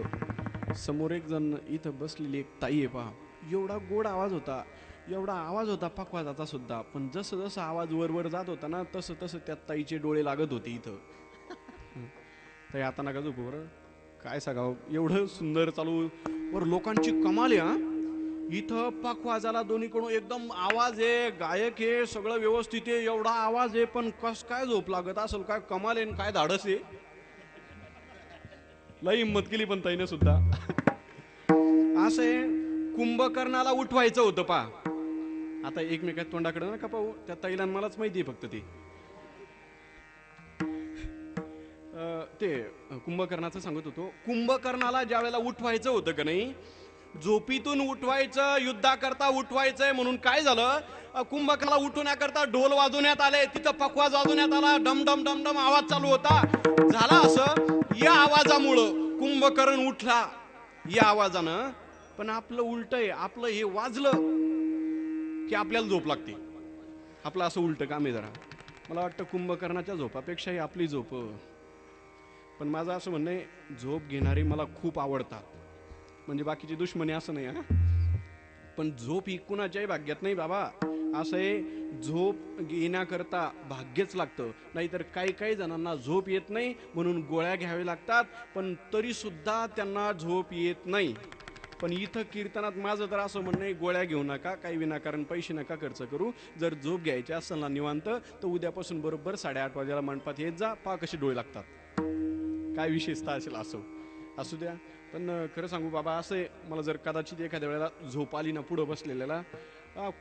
समोर एक जण इथं बसलेली एक ताई आहे पहा, एवढा गोड आवाज होता, एवढा आवाज होता पकवाजाचा सुद्धा, पण जसं जसं आवाज वर जात होता ना तसं तसं त्या ताईचे डोळे लागत होते इथं. ताई आता नका झोपू बरं, काय सांगावं, एवढं सुंदर चालू वर लोकांची कमाल आहे हा. इथं पकवाजाला दोन्हीकडून एकदम आवाज आहे, गायक आहे, सगळं व्यवस्थित आहे, एवढा आवाज आहे, पण कस काय झोप लागत असेल, काय कमाल आहे, काय धाडस आहे. लई हिंमत केली पण ताईने सुद्धा. असे कुंभकर्णाला उठवायचं होतं पा. आता एकमेकात तोंडाकडे नका पाहू, त्या ताईला मलाच माहिती आहे फक्त ते कुंभकर्णाचं सांगत होतो. कुंभकर्णाला ज्या वेळेला उठवायचं होतं का नाही, झोपीतून उठवायचं, युद्धाकरता उठवायचंय म्हणून काय झालं, कुंभकर्णाला उठवण्याकरता ढोल वाजवण्यात आले, तिथं पकवाज वाजवण्यात आला, डम डम डम डम आवाज चालू होता. झाला असं, या आवाजामुळं कुंभकर्ण उठला या आवाजानं. पण आपलं उलट आहे, आपलं हे वाजलं की आपल्याला झोप लागते. आपलं असं उलट काम आहे जरा. मला वाटतं कुंभकर्णाच्या झोपापेक्षाही आपली झोप. पण माझं असं म्हणणं आहे, झोप घेणारे मला खूप आवडतात, म्हणजे बाकीची दुश्मनी असं नाही हा. पण झोप ही कुणाच्याही भाग्यात नाही बाबा. असं आहे, झोप घेण्याकरता भाग्यच लागतं. नाहीतर काही काही जणांना झोप येत नाही म्हणून गोळ्या घ्यावे लागतात, पण तरी सुद्धा त्यांना झोप येत नाही. पण इथं कीर्तनात माझं तर असं म्हणणं आहे, गोळ्या घेऊ नका, काही विनाकारण पैसे नका खर्च करू. जर झोप घ्यायची असेल ना निवांत, तर उद्यापासून बरोबर 8:30 वाजेला मंडपात येत जा, पहा कसे डोळे लागतात. काय विशेषता असेल असू द्या. पण खरं सांगू बाबा, असं आहे, मला जर कदाचित एखाद्या वेळेला झोप आली ना पुढं बसलेल्याला,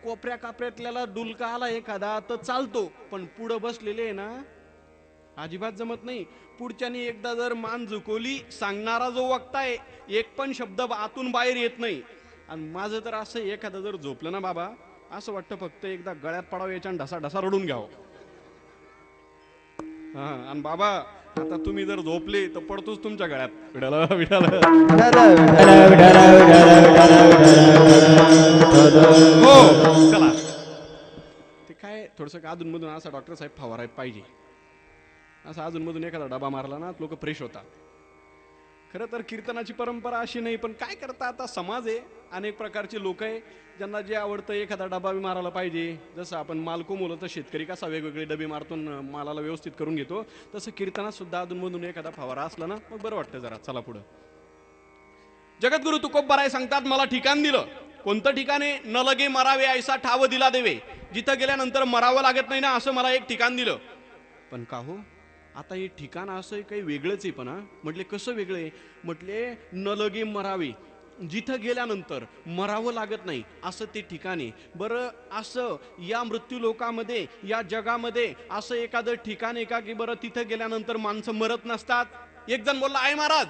कोपऱ्या कापऱ्यातल्याला डुलका आला एखादा तर चालतो, पण पुढं बसलेले आहे ना अजिबात जमत नाही. पुढच्यानी एकदा जर मान झुकवली, सांगणारा जो वक्ताय एक पण शब्द आतून बाहेर येत नाही. आणि माझं तर असं, एखादं जर झोपलं ना बाबा, असं वाटतं फक्त एकदा गळ्यात पडावं, याच्या ढसा ढसा रडून घ्यावं. हा, आणि बाबा आता तुम्ही जर झोपले तर पडतोच तुमच्या गळ्यात. विडाला विडाला हो चला. ते काय थोडस अधून मधून असा डॉक्टर साहेब फवाराय पाहिजे. असा अजून मधून एखादा डबा मारला ना लोक फ्रेश होतात. खरं तर कीर्तनाची परंपरा अशी नाही, पण काय करता, आता समाज आहे, अनेक प्रकारचे लोक आहे, ज्यांना जे आवडतं एखादा डबा बी मारायला पाहिजे. जसं आपण मालको मुलं तर शेतकरी कसा वेगवेगळे डबे मारतून मालाला व्यवस्थित करून घेतो, तसं कीर्तनात सुद्धा अधूनमधून एखादा फवारा असला ना मग बरं वाटतं जरा. चला पुढं. जगद्गुरु तुकोबराय सांगतात, मला ठिकाण दिलं. कोणतं ठिकाण आहे? न लगे मरावे ऐसा ठाव दिला देवे. जिथं गेल्यानंतर मरावं लागत नाही ना, असं मला एक ठिकाण दिलं. पण का हो, आता हे ठिकाण असं काही वेगळंच आहे. पण म्हटले कसं वेगळं आहे? म्हटले न लगे मरावे, जिथं गेल्यानंतर मरावं लागत नाही असं ते ठिकाण आहे. बरं, असं या मृत्यू लोकामध्ये, या जगामध्ये असं एखादं ठिकाण आहे का की बरं तिथं गेल्यानंतर माणसं मरत नसतात? एक जण बोलला, आहे महाराज.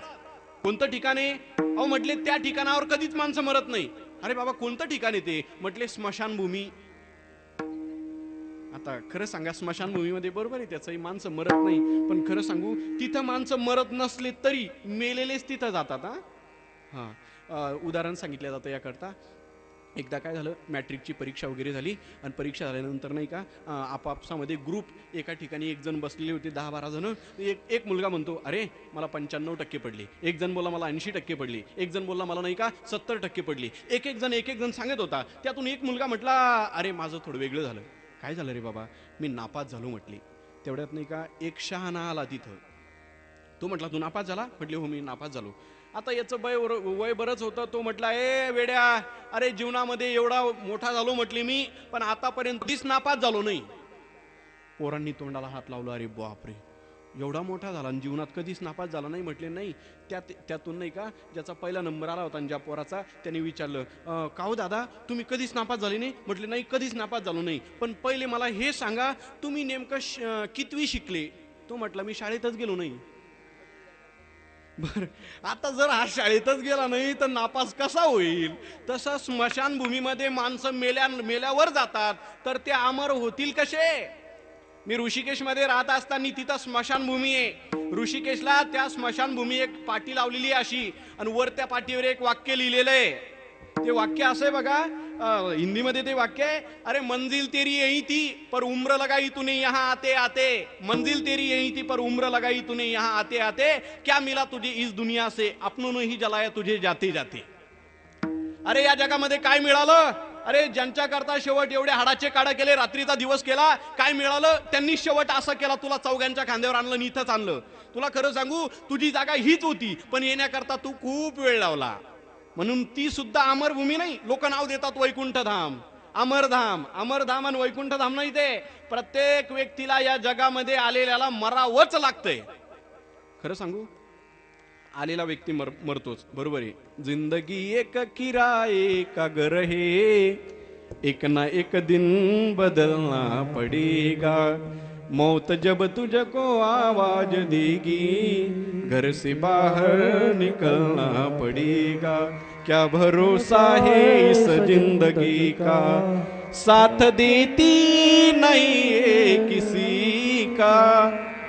कोणतं ठिकाण आहे? अहो म्हटले त्या ठिकाणावर कधीच माणसं मरत नाही. अरे बाबा कोणतं ठिकाण आहे ते? म्हटले स्मशानभूमी. आता खरं सांगा, स्मशानभूमीमध्ये बरोबर आहे त्याचंही, माणसं मरत नाही. पण खरं सांगू, तिथं माणसं मरत नसले तरी मेलेलेच तिथं जातात. उदाहरण सांगितलं जातं याकरता. एकदा काय झालं, मॅट्रिकची परीक्षा वगैरे झाली आणि परीक्षा झाल्यानंतर नाही का आपापसामध्ये ग्रुप एका ठिकाणी एक जण बसलेले होते, 10-12 जण. एक मुलगा म्हणतो, अरे मला 95% पडले. एक जण बोलला मला 80% पडले. एक जण बोलला मला नाही का 70% पडले. एक एक जण सांगत होता. त्यातून एक मुलगा म्हटला, अरे माझं थोडं वेगळं झालं. काय झालं रे बाबा? मी नापास झालो म्हटली. तेवढ्यात नाही का एक शहाणा आला तिथं. तो म्हटला, तू नापास झाला? म्हटले हो मी नापास झालो. आता याचं वय बरंच होतं. तो म्हटला, ए वेड्या, अरे जीवनामध्ये एवढा मोठा झालो म्हटली मी, पण आतापर्यंत कधीच नापास झालो नाही. पोरांनी तोंडाला हात लावला, अरे बापरे, एवढा मोठा झाला आणि जीवनात कधीच नापास झाला नाही? म्हटले नाही. त्यातून नाही का ज्याचा पहिला नंबर आला होता आणि ज्या पोराचा, त्याने विचारलं, का हो दादा तुम्ही कधीच नापास झाले नाही? म्हटले नाही, कधीच नापास झालो नाही. पण पहिले मला हे सांगा, तुम्ही नेमकं कितवी शिकले? तो म्हटला, मी शाळेतच गेलो नाही. बर, आता जर हा शाळेतच गेला नाही तर नापास कसा होईल? तसं स्मशानभूमीमध्ये माणसं मेल्यावर जातात, तर ते अमर होतील कसे? मी ऋषिकेशमध्ये राहत असताना तिथं स्मशानभूमी आहे. ऋषिकेशला त्या स्मशानभूमी एक पाटी लावलेली आहे अशी, आणि वर त्या पाठीवर एक वाक्य लिहिलेलं आहे. ते वाक्य असं आहे बघा, हिंदीमध्ये ते वाक्य आहे, अरे मंजिल तेरी यही थी पर उम्र लगाई तूने यहाँ आते आते, मंजिल तेरी यही थी पर उम्र लगाई तूने यहाँ आते आते, क्या मिला तुझे इस दुनिया से, अपनों ने ही जलाया तुझे जाते जाते. अरे या जगामध्ये काय मिळालं, अरे ज्यांच्या करता शेवट एवढे हाडाचे काढा केले, रात्रीचा दिवस केला, काय मिळालं, त्यांनी शेवट असा केला, तुला चौघांच्या खांद्यावर आणलं आणि इथंच आणलं. तुला खरं सांगू, तुझी जागा हीच होती, पण येण्याकरता तू खूप वेळ लावला. म्हणून ती सुद्धा अमरभूमी नाही. लोक नाव देतात वैकुंठधाम, अमरधाम. अमरधाम आणि वैकुंठधाम नाही, ते प्रत्येक व्यक्तीला या जगामध्ये आलेल्याला मरावंच लागतंय. खरं सांगू, आलेला व्यक्ती मरतोच, बरोबर आहे. जिंदगी एक किराए का घर है, एक ना एक दिन बदलना पड़ेगा, मौत जब तुझको आवाज देगी, घर से बाहर निकलना पड़ेगा. क्या भरोसा है इस जिंदगी का, साथ देती नहीं है किसी का,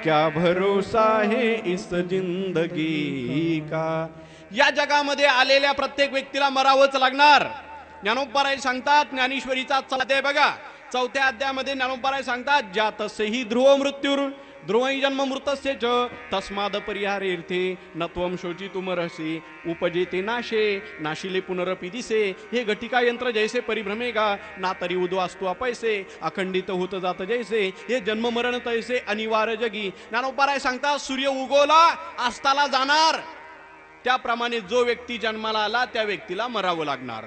क्या भरोसा है इस जिंदगी का. या जगामध्ये आलेल्या प्रत्येक व्यक्तीला मरावंच लागणार. ज्ञानोबराय सांगतात, ज्ञानेश्वरीचा अध्याय बघा, 4थ्या अध्यायामध्ये ज्ञानोबराय सांगतात, ज्यातसेहि ध्रुव मृत्यूर ध्रुवई जन्म मृतस्य च तस्माद परिहारेर्थे नत्वम शोचितुमर्हसि उपजेते नाशे नाशिले पुनरपि दिसे. हे घटिका यंत्र जैसे परिभ्रमेगा ना तरी उद्वास्तु अपैसे अखंडित होत जात जैसे, हे जन्म मरण तैसे अनिवार्य जगी. ज्ञानोबराय सांगतात, सूर्य उगवला अस्ताला जाणार, त्याप्रमाणे जो व्यक्ती जन्माला आला त्या व्यक्तीला मरावं लागणार.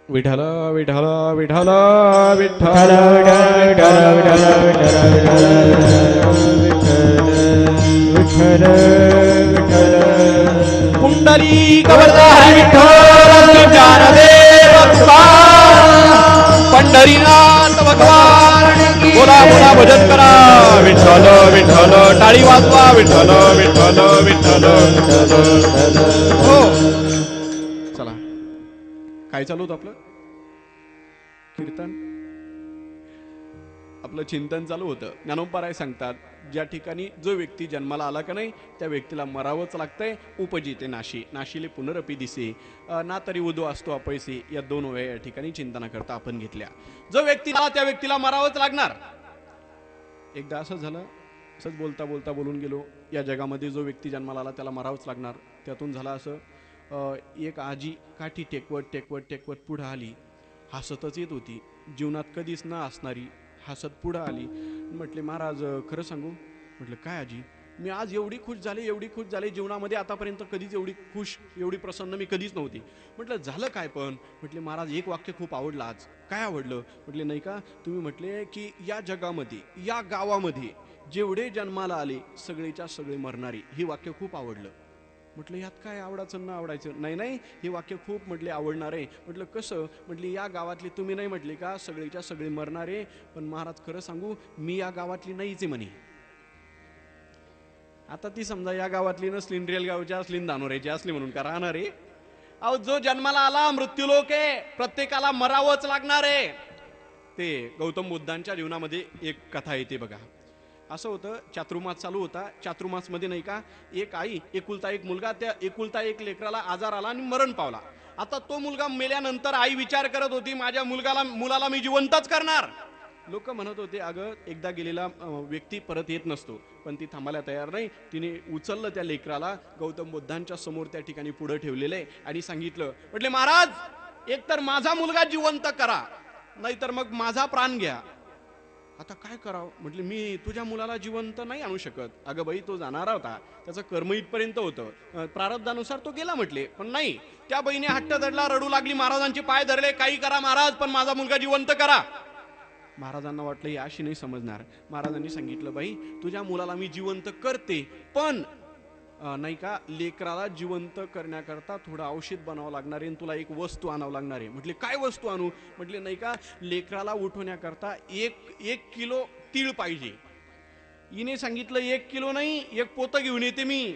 विठ्ठल विठ्ठल विठ्ठल विठ्ठल कुंडली कवरदा विठ्ठल ज्ञानदेव पंढरीनाथ भगवान, बोला बोला भजन करा. विठ्ठल विठ्ठल टाळी वाजवा. विठ्ठल विठ्ठल विठ्ठल. हो चला, काय चालू होतं आपलं कीर्तन, आपलं चिंतन चालू होतं. ज्ञानोबराय सांगतात, ज्या ठिकाणी जो व्यक्ती जन्माला आला का नाही त्या व्यक्तीला मरावंच लागतंय. उपजिते नाशी नाशिले पुनरपि दिसे ना तरी उदो असतो अपैसे, या दोन वेळा या ठिकाणी चिंतना करता आपण घेतल्या. जो व्यक्ती आला त्या व्यक्तीला मरावंच लागणार. एकदा असं झालं, असंच बोलता बोलता बोलून गेलो, या जगामध्ये जो व्यक्ती जन्माला आला त्याला मरावंच लागणार. त्यातून झालं असं, एक आजी काठी टेकवत टेकवत टेकवत पुढं आली, हसतच येत होती, जीवनात कधीच न असणारी, हसत पुढं आली. म्हटले, महाराज खरं सांगू. म्हटलं, काय आजी. मी आज एवढी खुश झाले जीवनामध्ये, आतापर्यंत कधीच एवढी खुश एवढी प्रसन्न मी कधीच नव्हती. म्हटलं, झालं काय पण. म्हटले, महाराज एक वाक्य खूप आवडलं आज. काय आवडलं. म्हटले, नाही का, तुम्ही म्हटले की या जगामध्ये या गावामध्ये जेवढे जन्माला आले सगळेच्या सगळे मरणारे, हे वाक्य खूप आवडलं. म्हटलं, यात काय आवडायचं न आवडायचं. नाही नाही, हे वाक्य खूप म्हटले आवडणार आहे. म्हटलं, कसं. म्हटले, या गावातली तुम्ही नाही म्हटले का सगळेच्या सगळे मरणारे, पण महाराज खरं सांगू मी या गावातली नाहीच आहे म्हणे. आता ती समजा या गावातली नसली, रेलगावची असली, धानोऱ्याची असली म्हणून का राहणार आहे. अहो, जो जन्माला आला मृत्यूलोक आहे, प्रत्येकाला मरावंच लागणार आहे. ते गौतम बुद्धांच्या जीवनामध्ये एक कथा येते बघा. असं होतं, चातुर्मास चालू होता. चातुर्मासमध्ये नाही का, एक आई एकुलता एक मुलगा, त्या एकुलता एक लेकराला आजार आला आणि मरण पावला. आता तो मुलगा मेल्यानंतर आई विचार करत होती, माझ्या मुलाला मी जिवंतच करणार. लोक म्हणत होते, अगं एकदा गेलेला व्यक्ती परत येत नसतो. पण ती थांबायला तयार नाही. तिने उचललं त्या लेकराला, गौतम बुद्धांच्या समोर त्या ठिकाणी पुढे ठेवलेलं आहे आणि सांगितलं, म्हटले, महाराज एकतर माझा मुलगा जिवंत करा, नाहीतर मग माझा प्राण घ्या. आता काय करावं म्हटले, मी तुझ्या मुलाला जिवंत नाही आणू शकत. अगं बाई, तो जाणारा होता, त्याचं कर्म इथपर्यंत होतं, प्रारब्धानुसार तो गेला म्हटले. पण नाही, त्या बहिणी हट्ट धरला, रडू लागली, महाराजांचे पाय धरले, काही करा महाराज, पण माझा मुलगा जिवंत करा. महाराजांना वाटलं ही अशी नाही समजणार. महाराजांनी सांगितलं, बाई तुझ्या मुलाला मी जिवंत करते, पण नाही का, लेकराला जिवंत करण्याकरता थोडं औषध बनावं लागणार आहे, तुला एक वस्तू आणावं लागणार आहे. म्हटले, काय वस्तू आणू? म्हटले, नाही का, लेकराला उठवण्याकरता एक किलो तीळ पाहिजे. हिने सांगितलं, 1 किलो नाही, 1 पोतं घेऊन येते मी.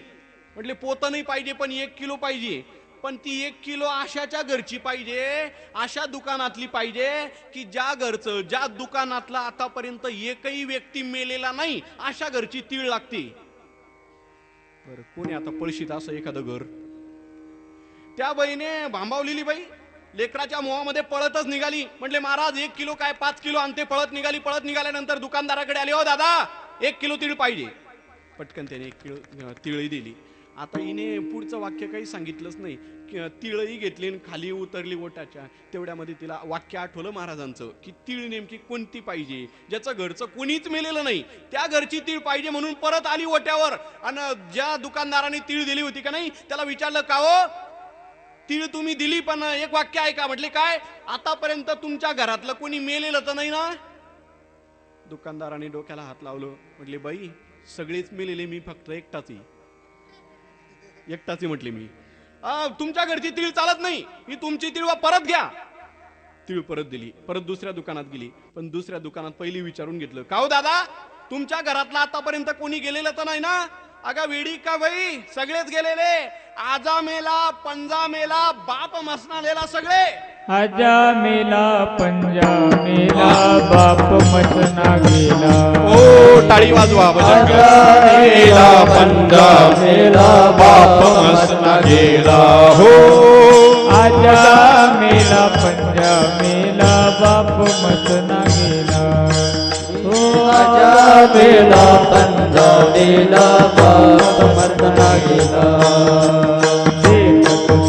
म्हटले, पोतं नाही पाहिजे, पण 1 किलो पाहिजे. पण ती 1 किलो अशाच्या घरची पाहिजे, अशा दुकानातली पाहिजे की ज्या घरचं, ज्या दुकानातला आतापर्यंत एकही व्यक्ती मेलेला नाही, अशा घरची तीळ लागते. बरं, कोणी आता पळशीत असं एखादं घर? त्या बाईने भांबावलेली बाई लेकराच्या मोहामध्ये पळतच निघाली. म्हटले, महाराज 1 किलो काय 5 किलो आणते. पळत निघाली. पळत निघाल्यानंतर दुकानदाराकडे आले, हो दादा 1 किलो तीळ पाहिजे. पटकन त्याने 1 किलो तिळही दिली. आता हिने पुढचं वाक्य काही सांगितलंच नाही. तिळही घेतली आणि खाली उतरली ओटाच्या. तेवढ्यामध्ये तिला वाक्य आठवलं महाराजांचं की तीळ नेमकी कोणती पाहिजे, ज्याचं घरचं कोणीच मेलेलं नाही, त्या घरची तीळ पाहिजे. म्हणून परत आली ओट्यावर आणि ज्या दुकानदाराने तीळ दिली होती का नाही त्याला विचारलं, का हो तीळ तुम्ही दिली, पण एक वाक्य ऐका. म्हटले, काय? आतापर्यंत तुमच्या घरातलं कोणी मेलेलं तर नाही ना? दुकानदाराने डोक्याला हात लावलं. म्हटले, बाई सगळेच मेलेले, मी फक्त एकटाच म्हटले मी. तुमच्या घरची तीळ चालत नाही, ही तुमची तीळ परत घ्या. तीळ परत दिली. परत दुसऱ्या दुकानात गेली, पण दुसऱ्या दुकानात पहिली विचारून घेतलं, का हो दादा तुमच्या घरातला आतापर्यंत कोणी गेलेलं तर नाही ना? अगं वेडी का बाई, सगळेच गेलेले. आजा मेला, पंजा मेला, बाप मसनालेला, सगळे. आजा मेला, पंजा मेला, बाप मसना गेला. ओ टाळी वाजवा. आजा मेला, पंजा मेला, बाप मसना गेला. हो आजा मेला, पंजा मेला, बाप मसना गेला. हो आजा मेला, पंजा मेला, बाप मसना गेला.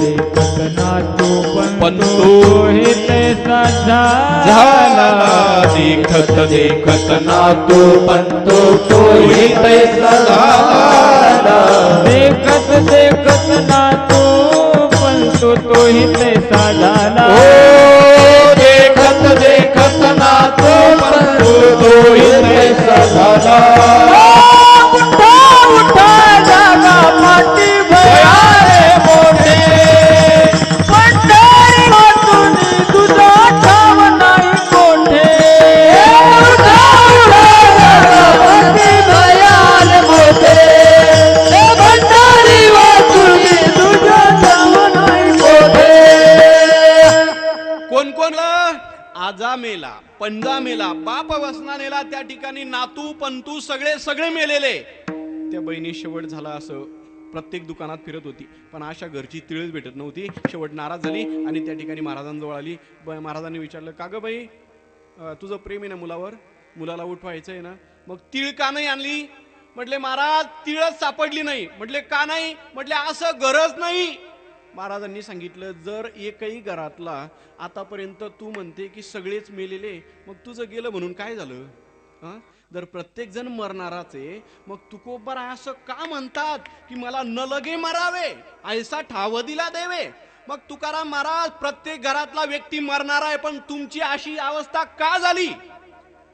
देखत नातू पंतू हे तैसा झाला. देखत नातू पंतू तोही तैसा झाला. देखत नातू पंतू तोही तैसा झाला. देखत नातू पंतू तोही तैसा झाला. उठा जागा माटी भया रे मोठे, पंढरी वाचून तुझा ठाव नाही कोठे. माटी भया रे मोठे, पंढरी वाचून तुझा ठाव नाही कोठे. कोण आजा मेला, पंजा मेला, बाप वसना नेला. त्या ठिकाणी नातू पंतू सगळे मेलेले. त्या बहिणी शेवट झाला असं प्रत्येक दुकानात फिरत होती, पण अशा घरची तिळच भेटत नव्हती. शेवट नाराज झाली आणि त्या ठिकाणी महाराजांजवळ आली. महाराजांनी विचारलं, का ग बाई तुझं प्रेम आहे ना मुलावर, मुलाला उठवायचं आहे ना, मग तीळ का नाही आणली? म्हटले, महाराज तिळच सापडली नाही. म्हटले, का नाही? म्हटले, असं गरज नाही. महाराजांनी सांगितलं, जर एकही घरातला आतापर्यंत तू म्हणते की सगळेच मेलेले, मग तुझं गेलं म्हणून काय झालं? जर प्रत्येक जण मरणाराच आहे, मग तुकोबरा असं का म्हणतात की मला न लगे मरावे, ऐसा ठाव दिला देवे. मग तुकाराम महाराज प्रत्येक घरातला व्यक्ती मरणार आहे, पण तुमची अशी अवस्था का झाली?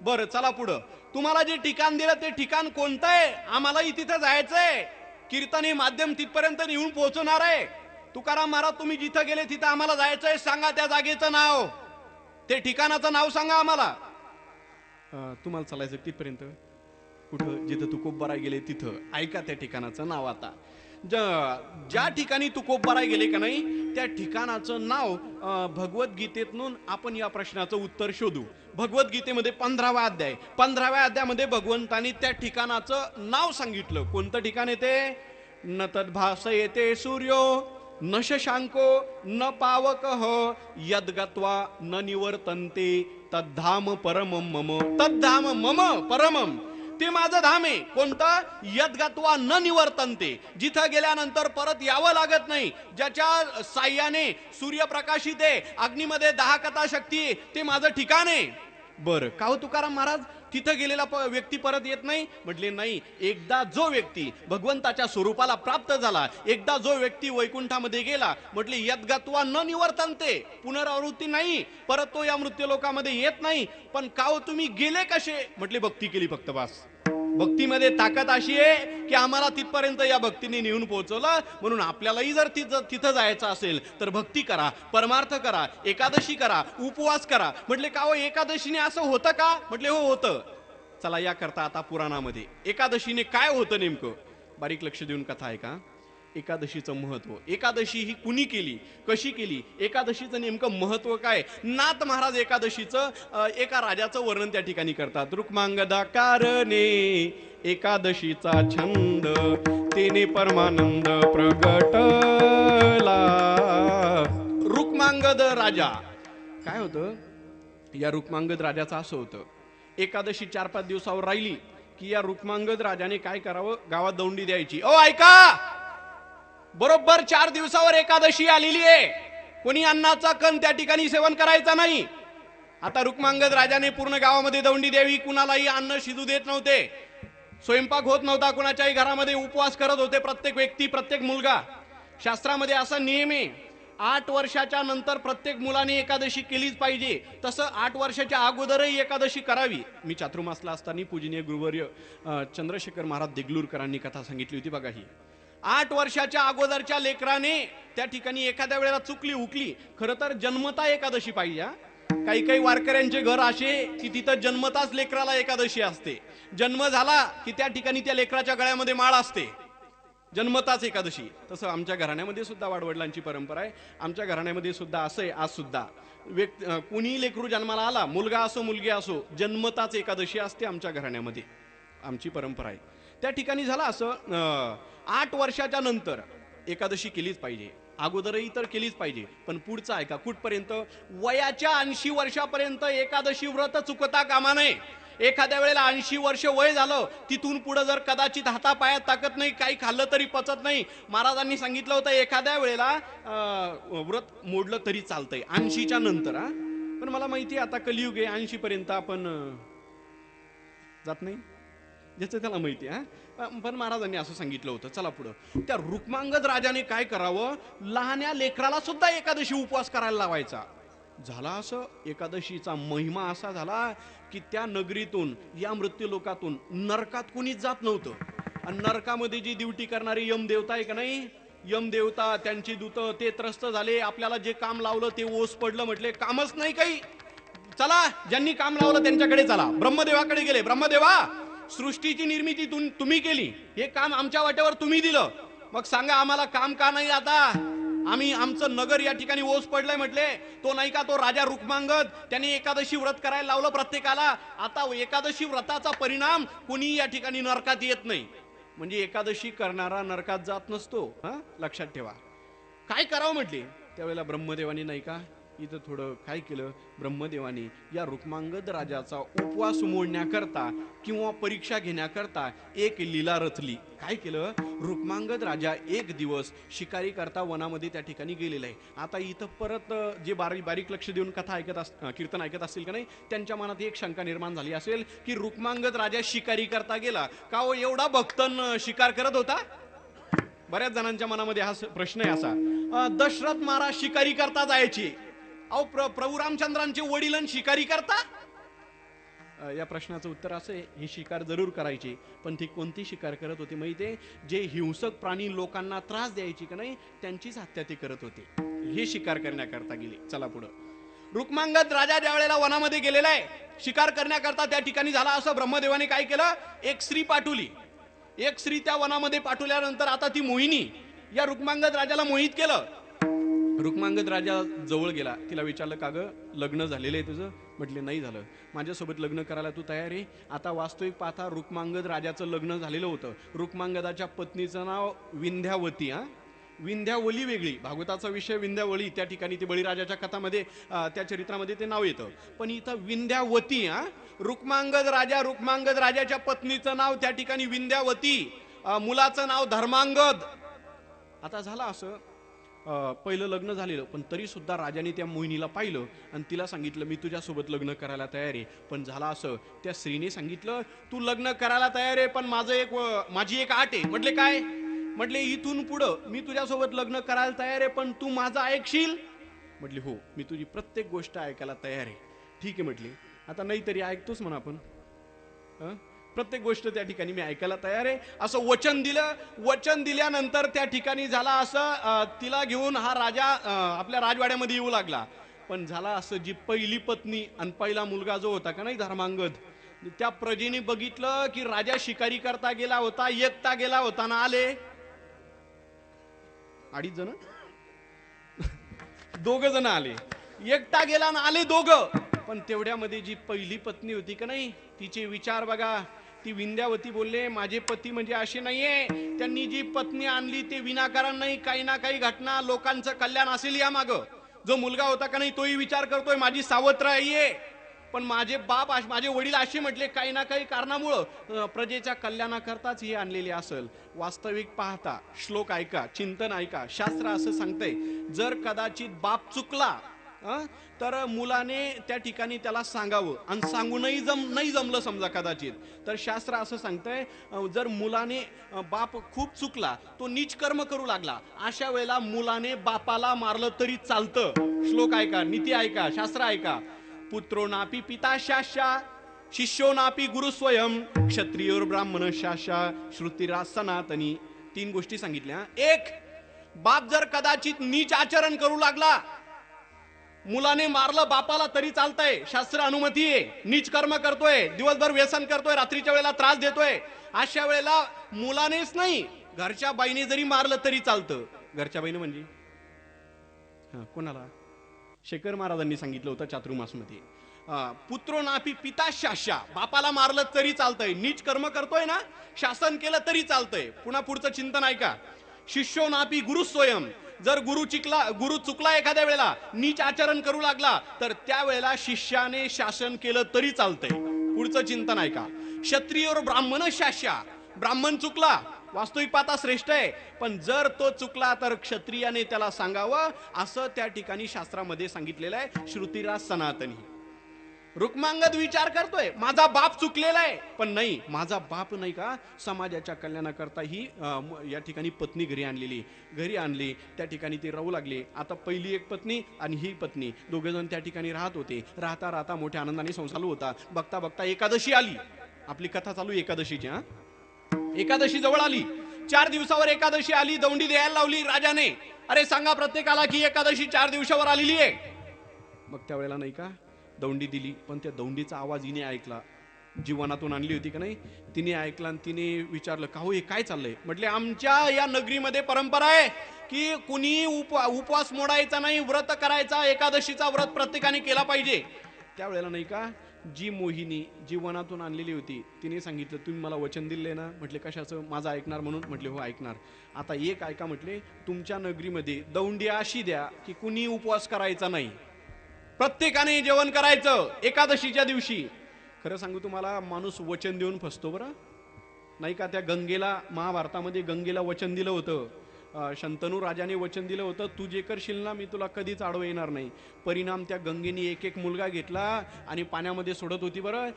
बरं चला पुढं. तुम्हाला जे ठिकाण दिलं ते ठिकाण कोणतं आहे? आम्हालाही तिथे जायचंय. कीर्तनी माध्यम तिथपर्यंत नेऊन पोहोचणार आहे. तुकाराम महाराज तुम्ही जिथं गेले तिथं आम्हाला जायचंय, सांगा त्या जागेचं नाव, ते ठिकाणाचं नाव सांगा आम्हाला. तुम्हाला चालायचं तिथपर्यंत, कुठं जिथं तुकोबराय गेले तिथं, ऐका त्या ठिकाणाचं नाव. आता ज्या ठिकाणी तुकोबराय गेले का नाही त्या ठिकाणाचं नाव भगवद्गीतेतून आपण या प्रश्नाचं उत्तर शोधू. भगवद्गीतेमध्ये 15वा अध्याय, 15व्या अध्यायामध्ये भगवंतांनी त्या ठिकाणाचं नाव सांगितलं. कोणतं ठिकाण येते? न तद्भास येते सूर्यो न शशांको न पावकः यद्गत्वा न निवर्तन्ते तद्धाम परमम मम. तद्धाम मम परमम, ते माझं धाम आहे. कोणतं? यद्गत्वा न निवर्तन्ते, जिथं गेल्यानंतर परत यावं लागत नाही, ज्याच्या साह्याने सूर्यप्रकाशित आहे, अग्नीमध्ये 10 कथा शक्ती आहे, ते माझं ठिकाण आहे. बरं, का हो तुकाराम महाराज तिथं गेलेला व्यक्ती परत येत नाही? म्हटले नाही. एकदा जो व्यक्ती भगवंताच्या स्वरूपाला प्राप्त झाला, एकदा जो व्यक्ती वैकुंठामध्ये गेला, म्हटले यद्गत्वा न निवर्तन्ते, पुनरावृत्ती नाही, परत तो या मृत्यूलोकामध्ये येत नाही. पण का हो तुम्ही गेले कसे? म्हटले भक्ती केली फक्त, बस. भक्तीमध्ये ताकद अशी आहे की आम्हाला तिथपर्यंत या भक्तीने नेऊन पोहोचवलं. म्हणून आपल्यालाही जर तिथं जायचं असेल तर भक्ती करा, परमार्थ करा, एकादशी करा, उपवास करा. म्हटले का हो एकादशीने असं होतं का? म्हटले हो होतं. चला या करता आता पुराणामध्ये एकादशीने काय होतं नेमकं बारीक लक्ष देऊन कथा आहे का. एकादशीचं महत्व, एकादशी ही कुणी केली, कशी केली, एकादशीचं नेमकं महत्व काय. नाथ महाराज एकादशीचं एका राजाचं वर्णन त्या ठिकाणी करतात. रुक्मांगदा कारणे एकादशीचा छंद, तेने परमानंद प्रगटला. रुक्मांगद राजा काय होतं, या रुक्मांगद राजाचं असं होतं, एकादशी 4-5 दिवसावर राहिली की या रुक्मांगद राजाने काय करावं, गावात दौंडी द्यायची. ओ ऐका, बरोबर 4 दिवसावर एकादशी आलेली आहे, कोणी अन्नाचा कण त्या ठिकाणी सेवन करायचा नाही. आता रुक्मांगद राजाने पूर्ण गावामध्ये दौंडी द्यावी, कुणालाही अन्न शिजू देत नव्हते, स्वयंपाक होत नव्हता, कुणाच्याही घरामध्ये उपवास करत होते प्रत्येक व्यक्ती, प्रत्येक मुलगा. शास्त्रामध्ये असा नियम आहे, 8 वर्षाच्या नंतर प्रत्येक मुलाने एकादशी केलीच पाहिजे. तसं 8 वर्षाच्या अगोदरही एकादशी करावी. मी चातुर्मासला असताना पूजनीय गुरुवर्य चंद्रशेखर महाराज देगलूरकरांनी कथा सांगितली होती बघा. ही 8 वर्षाच्या अगोदरच्या लेकराने त्या ठिकाणी एखाद्या वेळेला चुकली उकली, खरं तर जन्मता एकादशी पाहिजे. काही काही वारकऱ्यांचे घर असे की तिथं जन्मताच लेकराला एकादशी असते. जन्म झाला की त्या ठिकाणी त्या लेकराच्या गळ्यामध्ये माळ असते, जन्मताच एकादशी. तसं आमच्या घराण्यामध्ये सुद्धा वाडवडिलांची परंपरा आहे. आमच्या घराण्यामध्ये सुद्धा असं आहे, आज सुद्धा कुणी लेकरू जन्माला आला, मुलगा असो मुलगी असो, जन्मताच एकादशी असते आमच्या घराण्यामध्ये, आमची परंपरा आहे. त्या ठिकाणी झालं असं, 8 वर्षाच्या नंतर एकादशी केलीच पाहिजे, अगोदरही तर केलीच पाहिजे. पण पुढचं आहे का, कुठपर्यंत, वयाच्या 80 वर्षापर्यंत एकादशी व्रत चुकता कामा नये. एखाद्या वेळेला 80 वर्ष वय झालं, तिथून पुढे जर कदाचित हातापायात ताकद नाही, काही खाल्लं तरी पचत नाही, महाराजांनी सांगितलं होतं एखाद्या वेळेला व्रत मोडलं तरी चालतंय 80च्या नंतर. पण मला माहिती आहे आता कलियुग आहे, 80 पर्यंत आपण जात नाही, ज्याचं त्याला माहिती आहे. पण महाराजांनी असं सांगितलं होतं. चला पुढं, त्या रुक्मांगद राजाने काय करावं, लहान्या लेकराला सुद्धा एकादशी उपवास करायला लावायचा. झाला असं, एकादशीचा महिमा असा झाला की त्या नगरीतून, या मृत्यू लोकातून नरकात कुणीच जात नव्हतं. आणि नरकामध्ये जी ड्युटी करणारी यमदेवता आहे का नाही, यमदेवता, त्यांची दूत ते त्रस्त झाले. आपल्याला जे काम लावलं ते ओस पडलं, म्हटले कामच नाही काही, चला ज्यांनी काम लावलं त्यांच्याकडे चला. ब्रह्मदेवाकडे गेले. ब्रह्मदेवा, सृष्टीची निर्मिती तुम्ही केली, हे काम आमच्या वाट्यावर तुम्ही दिलं, मग सांगा आम्हाला काम का नाही आता, आम्ही आमचं नगर या ठिकाणी ओस पडलंय. म्हटले तो नाही का तो राजा रुक्मांगद, त्यांनी एकादशी व्रत करायला लावलं प्रत्येकाला. आता एकादशी व्रताचा परिणाम कोणी या ठिकाणी नरकात येत नाही. म्हणजे एकादशी करणारा नरकात जात नसतो, लक्षात ठेवा. काय करावं म्हटले, त्यावेळेला ब्रह्मदेवानी नाही का इथं थोडं काय केलं, ब्रह्मदेवानी या रुक्मांगद राजाचा उपवास मोडण्याकरता किंवा परीक्षा घेण्याकरता एक लीला रचली. काय केलं, रुक्मांगद राजा एक दिवस शिकारी करता वनामध्ये त्या ठिकाणी गेलेला आहे. आता इथं परत जे बारीक लक्ष देऊन कथा कीर्तन ऐकत असतील का नाही, त्यांच्या मनात एक शंका निर्माण झाली असेल की रुक्मांगद राजा शिकारी करता गेला का हो, एवढा भक्तन शिकार करत होता. बऱ्याच जणांच्या मनामध्ये हा प्रश्न आहे असा. दशरथ महाराज शिकारी करता जायचे, अहो प्रभू रामचंद्रांचे वडील शिकारी करता. या प्रश्नाचं उत्तर असं आहे, हे शिकार जरूर करायचे, पण ती कोणती शिकार करत होती माहितीये, जे हिंसक प्राणी लोकांना त्रास द्यायची का नाही त्यांचीच हत्या ते करत होते, हे शिकार करण्याकरता गेले. चला पुढं, रुक्मांगद राजा ज्या वेळेला वनामध्ये गेलेला आहे शिकार करण्याकरता, त्या ठिकाणी झाला असं, ब्रह्मदेवाने काय केलं, एक स्त्री पाठवली. एक स्त्री त्या वनामध्ये पाठवल्यानंतर आता ती मोहिनी या रुक्मांगद राजाला मोहित केलं. रुक्मांगद राजा जवळ गेला, तिला विचारलं का ग लग्न झालेलं आहे तुझं. म्हटले नाही झालं. माझ्यासोबत लग्न करायला तू तयार आहे. आता वास्तविक पाहता रुक्मांगद राजाचं लग्न झालेलं होतं. रुक्मांगदाच्या पत्नीचं नाव विंध्यावती. विंध्यावली वेगळी, भागवताचा विषय विंध्यावली, त्या ठिकाणी ते बळीराजाच्या कथामध्ये त्या चरित्रामध्ये ते नाव येतं. पण इथं विंध्यावती. रुक्मांगद राजाच्या पत्नीचं नाव त्या ठिकाणी विंध्यावती, मुलाचं नाव धर्मांगद. आता झालं असं, पहिलं लग्न झालेलं, पण तरी सुद्धा राजाने त्या मोहिनीला पाहिलं आणि तिला सांगितलं मी तुझ्यासोबत लग्न करायला तयार आहे. पण झालं असं, त्या स्त्रीने सांगितलं तू लग्न करायला तयार आहे, पण माझी एक आट आहे. म्हटले काय? म्हटले इथून पुढं मी तुझ्यासोबत लग्न करायला तयार आहे, पण तू माझं ऐकशील? म्हटली हो, मी तुझी प्रत्येक गोष्ट ऐकायला तयार आहे. ठीक आहे म्हटली, आता नाही तरी ऐकतोच म्हणा आपण, प्रत्येक गोष्ट त्या ठिकाणी मी ऐकायला तयार आहे असं वचन दिलं. वचन दिल्यानंतर त्या ठिकाणी झाला असं, तिला घेऊन हा राजा आपल्या राजवाड्यामध्ये येऊ लागला. पण झाला असं, जी पहिली पत्नी आणि पहिला मुलगा जो होता का नाही धर्मांगद, त्या प्रजेने बघितलं की राजा शिकारी करता गेला होता, एकटा गेला होता ना आले 2.5 जण 2 जण आले, एकटा गेला ना आले 2. पण तेवढ्यामध्ये जी पहिली पत्नी होती का नाही, तिचे विचार बघा. ती विंध्यावती बोलले माझे पती म्हणजे असे नाहीये, त्यांनी जी पत्नी आणली ते विनाकारण नाही, काही ना काही घटना लोकांचं कल्याण असेल या माग. जो मुलगा होता का नाही तोही विचार करतोय माझी सावत्र आहे, पण माझे वडील असे म्हटले काही ना काही कारणामुळं प्रजेच्या कल्याणाकरताच हे आणलेले असेल. वास्तविक पाहता श्लोक ऐका, चिंतन ऐका, शास्त्र असं सांगतंय जर कदाचित बाप चुकला तर मुलाने त्या ठिकाणी त्याला सांगावं, आणि सांगूनही नाही जमलं समजा कदाचित, तर शास्त्र असं सांगतंय जर मुलाने बाप खूप चुकला, तो नीच कर्म करू लागला, अशा वेळेला मुलाने बापाला मारलं तरी चालतं. श्लोक ऐका, नीती ऐका, शास्त्र ऐका. पुत्रो नापी पिता शाशा, शिष्यो नापी गुरु स्वयं, क्षत्रियोर ब्राह्मण शाशा, श्रुतिरा सनातनी. 3 गोष्टी सांगितल्या. 1, बाप जर कदाचित नीच आचरण करू लागला, मुलाने मारलं बापाला तरी चालतंय, शास्त्र अनुमती आहे. नीच कर्म करतोय, दिवसभर व्यसन करतोय, रात्रीच्या वेळेला त्रास देतोय, अशा वेळेला मुलानेच नाही घरच्या बाईने जरी मारलं तरी चालतं. घरच्या बाईने म्हणजे कोणाला? शेखर महाराजांनी सांगितलं होतं चातुर्मासमध्ये, पुत्रो नापी पिता शाशा, बापाला मारलं तरी चालतंय, नीच कर्म करतोय ना शासन केलं तरी चालतंय. पुन्हा पुढचं चिंतन ऐका. शिष्यो नापी गुरु स्वयं, जर गुरु चुकला एखाद्या वेळेला, नीच आचरण करू लागला, तर त्या वेळेला शिष्याने शासन केलं तरी चालतंय. पुढचं चिंतन ऐका. क्षत्रियोर ब्राह्मण शास्या, ब्राह्मण चुकला वास्तविक पाहता श्रेष्ठ आहे, पण जर तो चुकला तर क्षत्रियाने त्याला सांगावं, असं त्या ठिकाणी शास्त्रामध्ये सांगितलेलं आहे. श्रुतिराज सनातनी. रुक्मांगद विचार करतोय माझा बाप चुकलेला आहे, पण नाही, माझा बाप नाही का समाजाच्या कल्याणाकरता ही या ठिकाणी पत्नी घरी आणली. त्या ठिकाणी ती राहू लागली. आता पहिली एक पत्नी आणि ही पत्नी, 2 जण त्या ठिकाणी राहत होते. राहता मोठ्या आनंदाने संसार चालू होता. बघता एकादशी आली. आपली कथा चालू एकादशीची. एकादशी जवळ आली. 4 दिवसावर एकादशी आली. दौंडी द्यायला लावली राजाने. अरे सांगा प्रत्येकाला की एकादशी 4 दिवसावर आलेली आहे. मग त्यावेळेला नाही का दौंडी दिली, पण त्या दौंडीचा आवाज हिने ऐकला. जीवनातून आणली होती का नाही, तिने ऐकला आणि तिने विचारलं का हो हे काय चाललंय? म्हटले आमच्या या नगरीमध्ये परंपरा आहे की कुणी उपवास मोडायचा नाही, व्रत करायचा, एकादशीचा व्रत प्रत्येकाने केला पाहिजे. त्यावेळेला नाही का जी मोहिनी जीवनातून आणलेली होती तिने सांगितलं तुम्ही मला वचन दिले ना. म्हटले कशाचं? माझं ऐकणार म्हणून. म्हटले हो ऐकणार. आता एक ऐका, म्हटले तुमच्या नगरीमध्ये दौंडी अशी द्या की कुणी उपवास करायचा नाही, प्रत्येकाने जेवण करायचं एकादशीच्या दिवशी. खरं सांगू तुम्हाला, माणूस वचन देऊन फसतो बरं. नाही का त्या गंगेला, महाभारतामध्ये गंगेला वचन दिलं होतं, शंतनू राजाने वचन दिलं होतं तू जे करशील ना मी तुला कधीच आडवं येणार नाही. परिणाम त्या गंगेने एक मुलगा घेतला आणि पाण्यामध्ये सोडत होती बरं.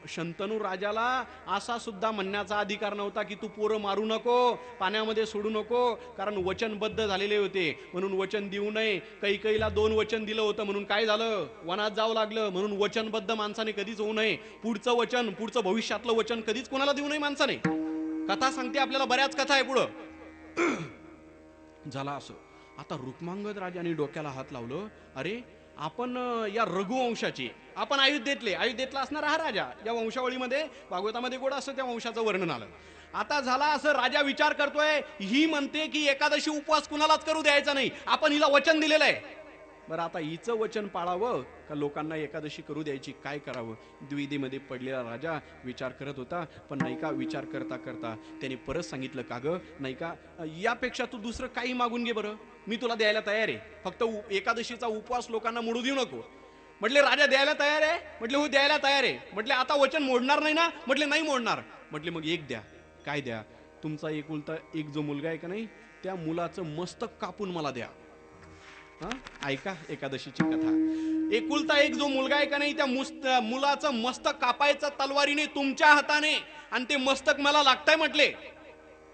शंतनू राजाला असा सुद्धा म्हणण्याचा अधिकार नव्हता की तू पोरं मारू नको, पाण्यामध्ये सोडू नको, कारण वचनबद्ध झालेले होते म्हणून वचन देऊ नये. कैकेयीला 2 वचन दिलं होतं म्हणून काय झालं, वनात जावं लागलं. म्हणून वचनबद्ध माणसाने कधीच होऊ नये. पुढचं वचन, पुढचं भविष्यातलं वचन कधीच कोणाला देऊ नये माणसाने. कथा सांगते आपल्याला, बऱ्याच कथा आहे पुढं. झाला असं. आता रुक्मांगद राजाने डोक्याला हात लावलं, अरे आपण या रघुवंशाची, आपण अयोध्येतला असणारा हा राजा, या वंशावळीमध्ये भागवतामध्ये गोड असं त्या वंशाचं वर्णन आलं. आता झाला असं, राजा विचार करतोय, ही म्हणते की एकादशी उपवास कुणालाच करू द्यायचा नाही, आपण हिला वचन दिलेलं आहे. बरं आता हिचं वचन पाळावं का लोकांना एकादशी करू द्यायची, काय करावं? द्विधेमध्ये पडलेला राजा विचार करत होता. पण नाही का विचार करता करता त्याने परत सांगितलं का ग नाही का यापेक्षा तू दुसरं काही मागून घे बरं, मी तुला द्यायला तयार आहे, फक्त एकादशीचा उपवास लोकांना मोडू देऊ नको. म्हटले राजा द्यायला तयार आहे? म्हटले हो द्यायला तयार आहे. म्हटले आता वचन मोडणार नाही ना? म्हटले नाही मोडणार. म्हटले मग एक द्या. काय द्या? तुमचा एकुलता एक जो मुलगा आहे का नाही त्या मुलाचं मस्तक कापून मला द्या. हा, ऐका एकादशीची कथा. एकुलता एक जो मुलगा आहे का नाही, त्या मुलाचं मस्तक कापायचं तलवारीने तुमच्या हाताने, आणि ते मस्तक मला लागतंय म्हटले.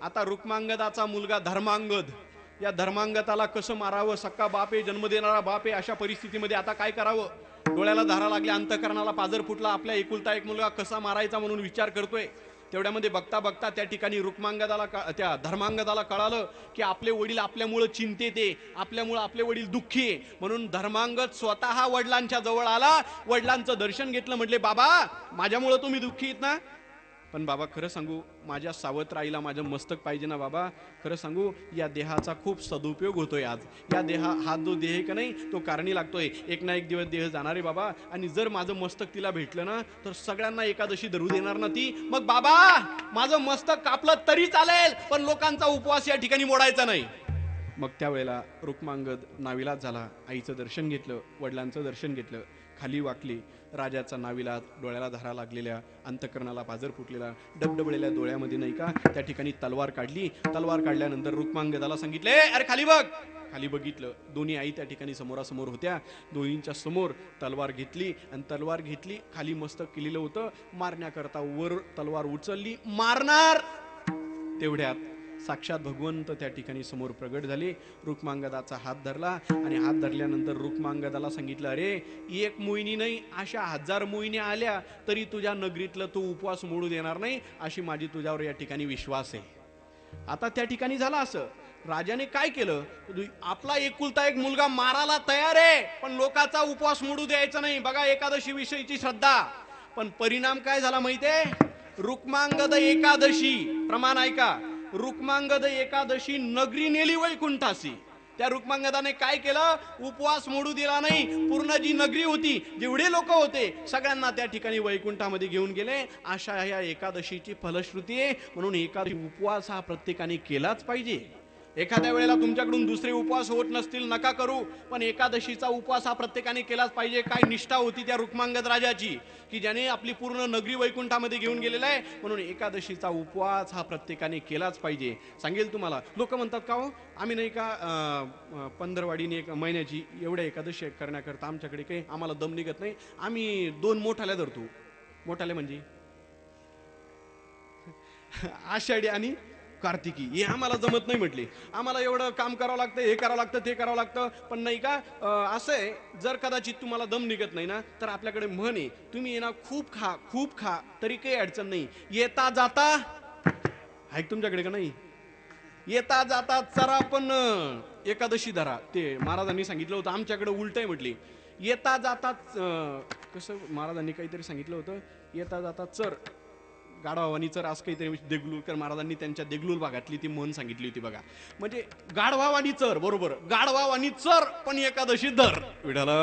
आता रुक्मांगदाचा मुलगा धर्मांगद, या धर्मांगताला कसं मारावं, सक्का बाप आहे, जन्म देणारा बाप आहे, अशा परिस्थितीमध्ये आता काय करावं. डोळ्याला धारा लागल्या, अंतःकरणाला पाजर फुटला. आपल्या एकुलता एक मुलगा कसा मारायचा म्हणून विचार करतोय. तेवढ्यामध्ये बघता बघता त्या ठिकाणी रुक्मांगदाला त्या धर्मांगदाला कळालं की आपले वडील आपल्यामुळं चिंतेत आहे, आपल्यामुळं आपले वडील दुःखी आहे. म्हणून धर्मांगद स्वतः वडिलांच्या जवळ आला, वडिलांचं दर्शन घेतलं. म्हटले, बाबा माझ्यामुळं तुम्ही दुःखी आहेत ना? पण बाबा खरं सांगू, माझ्या सावत्र आईला माझं मस्तक पाहिजे ना बाबा. खरं सांगू, या देहाचा खूप सदुपयोग होतोय आज. या हा जो देह का नाही, तो कारणी लागतोय. एक ना एक दिवस देह जाणार आहे बाबा, आणि जर माझं मस्तक तिला भेटलं ना, तर सगळ्यांना एकादशी धरू देणार ना ती. मग बाबा माझं मस्तक कापलं तरी चालेल, पण लोकांचा उपवास या ठिकाणी मोडायचा नाही. मग त्यावेळेला रुक्मांगद नाविलाज झाला. आईचं दर्शन घेतलं, वडिलांचं दर्शन घेतलं, खाली वाकली. राजाचा नाविलाज, डोळ्याला धारा लागलेल्या, अंतःकरणाला पाजर फुटलेला, डबडबलेल्या डोळ्यामध्ये नाही का त्या ठिकाणी तलवार काढली. तलवार काढल्यानंतर रुक्मांगदाला सांगितले, अरे खाली बघ. खाली बघितलं, दोन्ही आई त्या ठिकाणी समोरासमोर होत्या. दोन्हींच्या समोर तलवार घेतली, आणि तलवार घेतली, खाली मस्तक केलेलं होतं. मारण्याकरता वर तलवार उचलली, मारणार. तेवढ्यात साक्षात भगवंत त्या ठिकाणी समोर प्रगट झाले. रुक्मांगदाचा हात धरला, आणि हात धरल्यानंतर रुक्मांगदाला सांगितलं, अरे एक मोहिनी नाही, अशा 1000 मोहिनी आल्या तरी तुझ्या नगरीतलं तू उपवास मोडू देणार नाही, अशी माझी तुझ्यावर या ठिकाणी विश्वास आहे. आता त्या ठिकाणी झालं असं, राजाने काय केलं, आपला एकुलता एक मुलगा मारायला तयार आहे, पण लोकांचा उपवास मोडू द्यायचा नाही. बघा एकादशी विषयीची श्रद्धा. पण परिणाम काय झाला माहितीये? रुक्मांगद एकादशी, प्रमाण ऐका, रुक्मांगद एकादशी नगरी नेली वैकुंठासी. त्या रुक्मांगदाने काय केलं, उपवास मोडू दिला नाही. पूर्ण जी नगरी होती, जेवढे लोक होते, सगळ्यांना त्या ठिकाणी वैकुंठामध्ये घेऊन गेले. अशा ह्या एकादशीची फलश्रुती आहे. म्हणून एकादशी उपवास हा प्रत्येकाने केलाच पाहिजे. एखाद्या वेळेला तुमच्याकडून दुसरे उपवास होत नसतील, नका करू, पण एकादशीचा उपवास हा प्रत्येकाने केलाच पाहिजे. काय निष्ठा होती त्या रुक्मांगद राजाची, की ज्याने आपली पूर्ण नगरी वैकुंठामध्ये घेऊन गेलेला आहे. म्हणून एकादशीचा उपवास हा प्रत्येकाने केलाच पाहिजे. सांगेल तुम्हाला, लोक म्हणतात का हो, आम्ही नाही का पंधरवाडीने एक महिन्याची एवढ्या एकादशी करण्याकरता आमच्याकडे काही आम्हाला दम निघत नाही, आम्ही 2 मोठाल्या धरतो. मोठाले म्हणजे आषाढी आणि कार्तिकी, हे आम्हाला जमत नाही म्हटले. आम्हाला एवढं काम करावं लागतं, हे करावं लागतं, ते करावं लागतं. पण नाही का असं आहे, जर कदाचित तुम्हाला दम निघत नाही ना, तर आपल्याकडे म्हण आहे, तुम्ही ना खूप खा तरी काही अडचण नाही. येता जाता ऐक, तुमच्याकडे का नाही, येता जाता चरा पण एकादशी धरा. ते महाराजांनी सांगितलं होतं, आमच्याकडे उलट आहे म्हटली. येता जाता कसं महाराजांनी काहीतरी सांगितलं होतं, येता जाता चर गाढवावानी चर, असं काहीतरी देगलूरकर महाराजांनी त्यांच्या देगलूर भागातली ती म्हण सांगितली होती बघा. म्हणजे गाढवावानी चर, बरोबर, गाढवावानी चर पण एकादशी धर. विठाला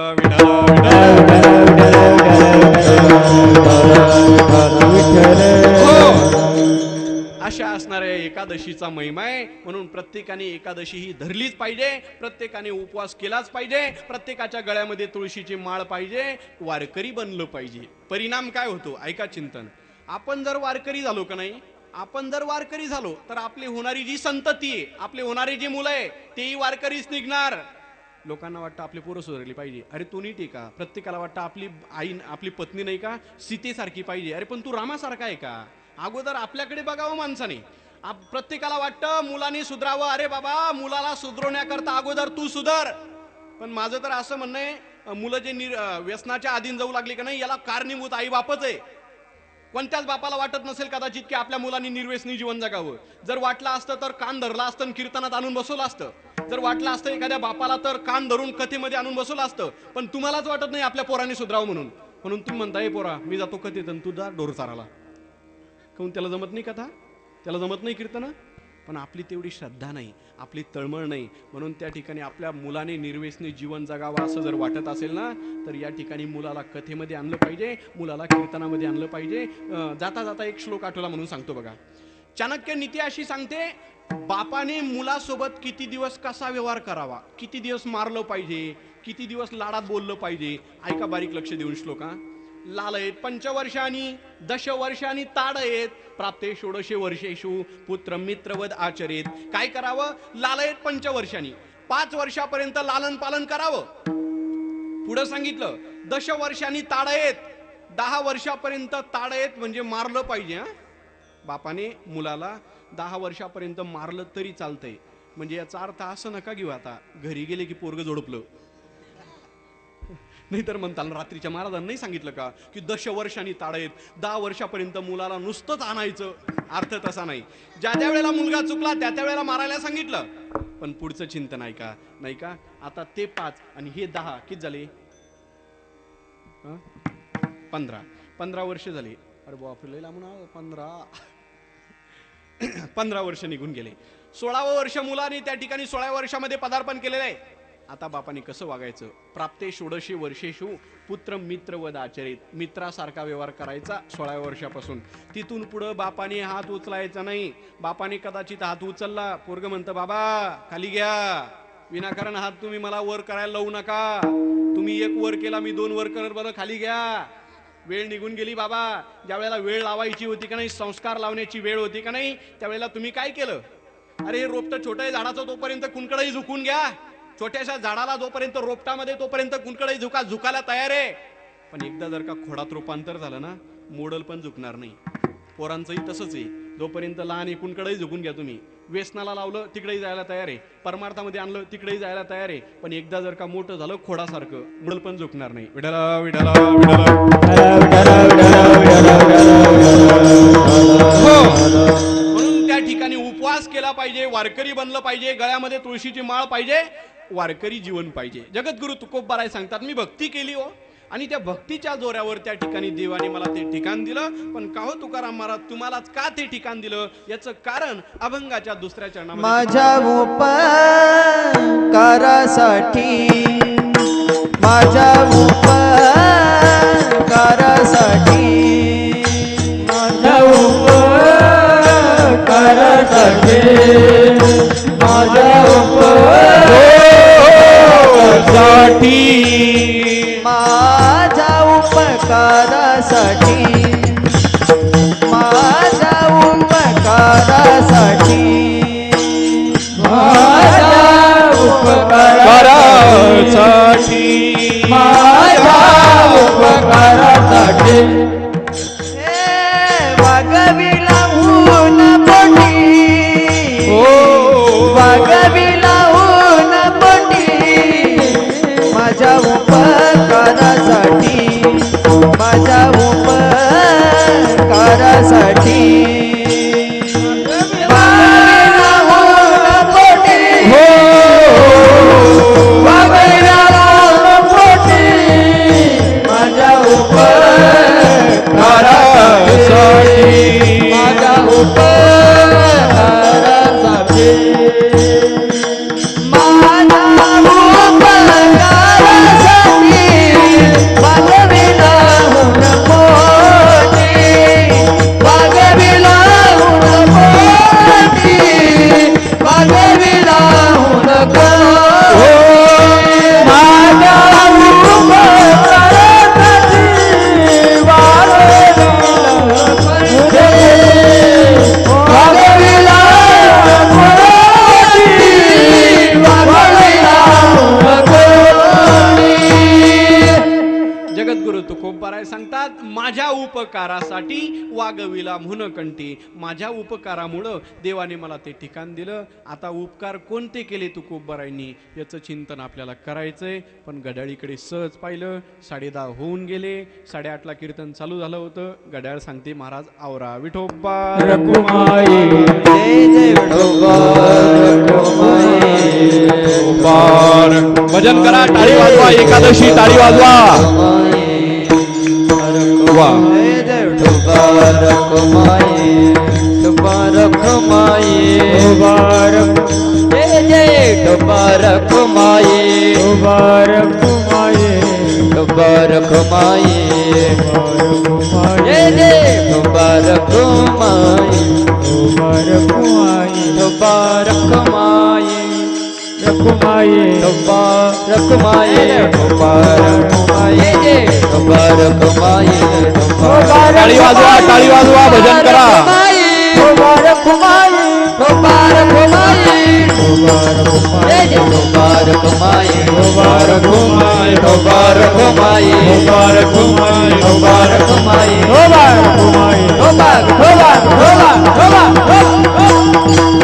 अशा असणाऱ्या एकादशीचा महिमा आहे. म्हणून प्रत्येकाने एकादशी ही धरलीच पाहिजे, प्रत्येकाने उपवास केलाच पाहिजे, प्रत्येकाच्या गळ्यामध्ये तुळशीची माळ पाहिजे, वारकरी बनलं पाहिजे. परिणाम काय होतो ऐका चिंतन. आपण जर वारकरी झालो का नाही, आपण जर वारकरी झालो तर आपली होणारी जी संतती आहे, आपले होणारी जी मुलं आहे, तेही वारकरीच निघणार. लोकांना वाटतं आपली पोरं सुधारली पाहिजे, अरे तू नीट आहे का? प्रत्येकाला वाटतं आपली आई, आपली पत्नी नाही का सीतेसारखी पाहिजे, अरे पण तू रामासारखा आहे का? अगोदर आपल्याकडे बघावं माणसाने. प्रत्येकाला वाटतं मुलांनी सुधरावं, अरे बाबा मुलाला सुधरवण्याकरता अगोदर तू सुधर. पण माझं तर असं म्हणणं आहे, मुलं जे व्यसनाच्या अधीन जाऊ लागली का नाही, याला कारणीभूत आई बापच आहे. कोणत्याच बापाला वाटत नसेल कदाचित की आपल्या मुलांनी निर्व्यसनी जीवन जगावं. जर वाटलं असतं तर कान धरला असतं आणि कीर्तनात आणून बसवलं असतं. जर वाटलं असतं एखाद्या बापाला तर कान धरून कथेमध्ये आणून बसवलं असतं. पण तुम्हालाच वाटत नाही आपल्या पोरांनी सुधरावं म्हणून तुम्ही म्हणताय पोरा मी जातो कथेत आणि तू जा ढोर चाराला. काऊन त्याला जमत नाही कथा, त्याला जमत नाही कीर्तन. पण आपली तेवढी श्रद्धा नाही, आपली तळमळ नाही. म्हणून त्या ठिकाणी आपल्या मुलाने निर्व्यसनी जीवन जगावं असं जर वाटत असेल ना, तर या ठिकाणी मुलाला कथेमध्ये आणलं पाहिजे, मुलाला कीर्तनामध्ये आणलं पाहिजे. जाता जाता एक श्लोक आठवला म्हणून सांगतो बघा. चाणक्य नीती अशी सांगते, बापाने मुलासोबत किती दिवस कसा व्यवहार करावा, किती दिवस मारलं पाहिजे, किती दिवस लाडात बोललं पाहिजे. ऐका बारीक लक्ष देऊन श्लोक. लालयेत पंचवर्षांनी दशवर्षांनी ताडयेत प्राप्ते षोडशे वर्षेषु पुत्र मित्रवद आचरेत. काय करावं? लालयेत पंचवर्षांनी 5 वर्षापर्यंत लालन पालन करावं. पुढे सांगितलं दशवर्षांनी ताडयेत 10 वर्षापर्यंत ताडयेत म्हणजे मारलं पाहिजे. बापाने मुलाला 10 वर्षापर्यंत मारलं तरी चालतंय. म्हणजे याचा अर्थ असं नका घेऊ आता घरी गेले की पोरग जोडपलं. नाही तर म्हणताल रात्रीच्या महाराजांनी सांगितलं का की दशवर्षांनी ताडयेत 10 वर्षापर्यंत मुलाला नुसतंच आणायचं. अर्थ तसा नाही. ज्या त्या वेळेला मुलगा चुकला त्या त्या वेळेला मारायला सांगितलं. पण पुढचं चिंतन आहे का? नाही का? आता ते 5 आणि हे 10 किती झाले? 15 वर्ष झाली. अरे बापरे लांबून 15 वर्ष निघून गेले. 16वं वर्ष मुलाने त्या ठिकाणी 16व्या वर्षामध्ये पदार्पण केलेलं आहे. आता बापाने कसं वागायचं? प्राप्ते षोडशे वर्षेषु पुत्र मित्रवद आचरित. मित्रासारखा व्यवहार करायचा 16व्या वर्षापासून. तिथून पुढं बापाने हात उचलायचा नाही. बापाने कदाचित हात उचलला, पोरग म्हणतं बाबा खाली घ्या, विनाकारण हात तुम्ही मला वर करायला लावू नका. तुम्ही 1 वर केला मी 2 वर करत, बरं खाली घ्या. वेळ निघून गेली बाबा. ज्या वेळेला वेळ लावायची होती का नाही, संस्कार लावण्याची वेळ होती का नाही, त्यावेळेला तुम्ही काय केलं? अरे हे रोपटं छोटं आहे झाडाचं, तोपर्यंत कुणकडही झुकून घ्या. छोट्याशा झाडाला जोपर्यंत रोपटामध्ये तोपर्यंत कुणकडही झुकायला तयार आहे. पण एकदा जर का खोडात रूपांतर झालं ना, मोडल पण झुकणार नाही. पोरांचंही तसंच आहे. जोपर्यंत लहान आहे कुणकडही झुकून घ्या तुम्ही. व्यसनाला लावलं तिकडेही जायला तयार आहे, परमार्थामध्ये आणलं तिकडेही जायला तयार आहे. पण एकदा जर का मोठं झालं खोडासारखं, मोडल पण झुकणार नाही. विठाला विठाला विठाला. म्हणून त्या ठिकाणी उपवास केला पाहिजे, वारकरी बनलं पाहिजे, गळ्यामध्ये तुळशीची माळ पाहिजे, वारकरी जीवन पाहिजे. जगद्गुरु तुकोबाराय सांगतात मी भक्ती केली हो, आणि त्या भक्तीच्या जोऱ्यावर त्या ठिकाणी देवाने मला ते ठिकाण दिलं. पण का हो तुकाराम महाराज तुम्हालाच का ते ठिकाण दिलं? याचं कारण अभंगाच्या 2ऱ्या चरणामध्ये माझ्या उपकारासाठी, माझ्या उपकारासाठी, माझ्या उपकारासाठी, माझ्या उपकारासाठी, माझ्या उपकारासाठी, माझ्या उपकारासाठी, माझ्या उपकारासाठी, माझ्या उपकारासाठी वागविला ऊन पोटी, वागविला ऊन पोटी, माझ्या उपकारासाठी, माझ्या उपकारासाठी वागविला ऊन पोटी, वागविला ऊन पोटी, माझ्या उपकारासाठी, माझ्या उपकारासाठी, सांगतात माझ्या उपकारासाठी वागविला म्हणून कंठी. माझ्या उपकारामुळं देवाने मला ते ठिकाण दिलं. आता उपकार कोणते केले तुकोबारायांनी याचं चिंतन आपल्याला करायचंय. पण घड्याळीकडे सहज पाहिलं 10:30 होऊन गेले. 8:30ला कीर्तन चालू झालं होतं. घड्याळ सांगते महाराज आवरा विठोबा रखुमाई, जय जय विठोबा रखुमाई. भजन करा, टाळी वाजवा, एकादशी टाळी वाजवा. जय जय विठोबा रखुमाई, विठोबा रखुमाई, जय जय विठोबा रखुमाई, विठोबा रखुमाई, विठोबा रखुमाई, जय जय विठोबा रखुमाई, विठोबा रखुमाई, विठोबा रखुमाई, रखुमाई रखुमाई रखुमाई रखुमाई टाळी वाजवा, टाळी वाजवा, भजन करा. रखुमाई रखुमाई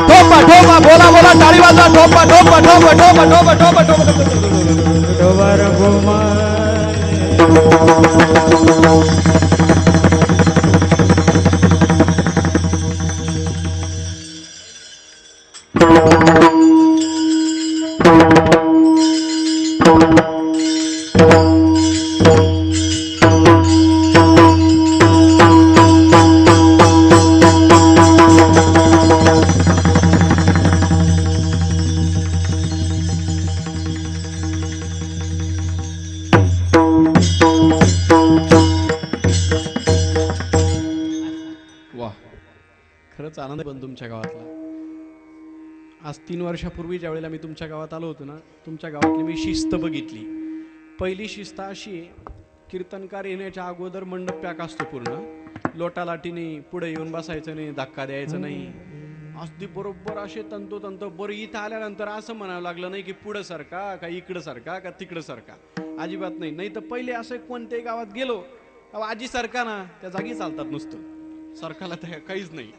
ठोपा ठोपा बोला बोला, टाळी वाजवा. ठोपा ठोपा ठोपा ठोपा ठोपा ठोपा ठोपा. वा, खरंच आनंद आहे पण तुमच्या गावातला. आज 3 वर्षापूर्वी ज्या वेळेला मी तुमच्या गावात आलो होतो ना, तुमच्या गावातली मी शिस्त बघितली. पहिली शिस्त अशी आहे, कीर्तनकार येण्याच्या अगोदर मंडप पॅक असतो पूर्ण. लोटालाटीने पुढे येऊन बसायचं नाही, धक्का द्यायचं नाही. अगदी बरोबर असे तंतोतंत. बरं, इथं आल्यानंतर असं म्हणावं लागलं नाही की पुढं सरका का इकडं सरका का तिकडं सरका. अजिबात नाही. नाही तर पहिले असं कोणत्याही गावात गेलो, अहो आजी सरका ना, त्या जागी चालतात नुसतं. सरकाला त्या काहीच नाही.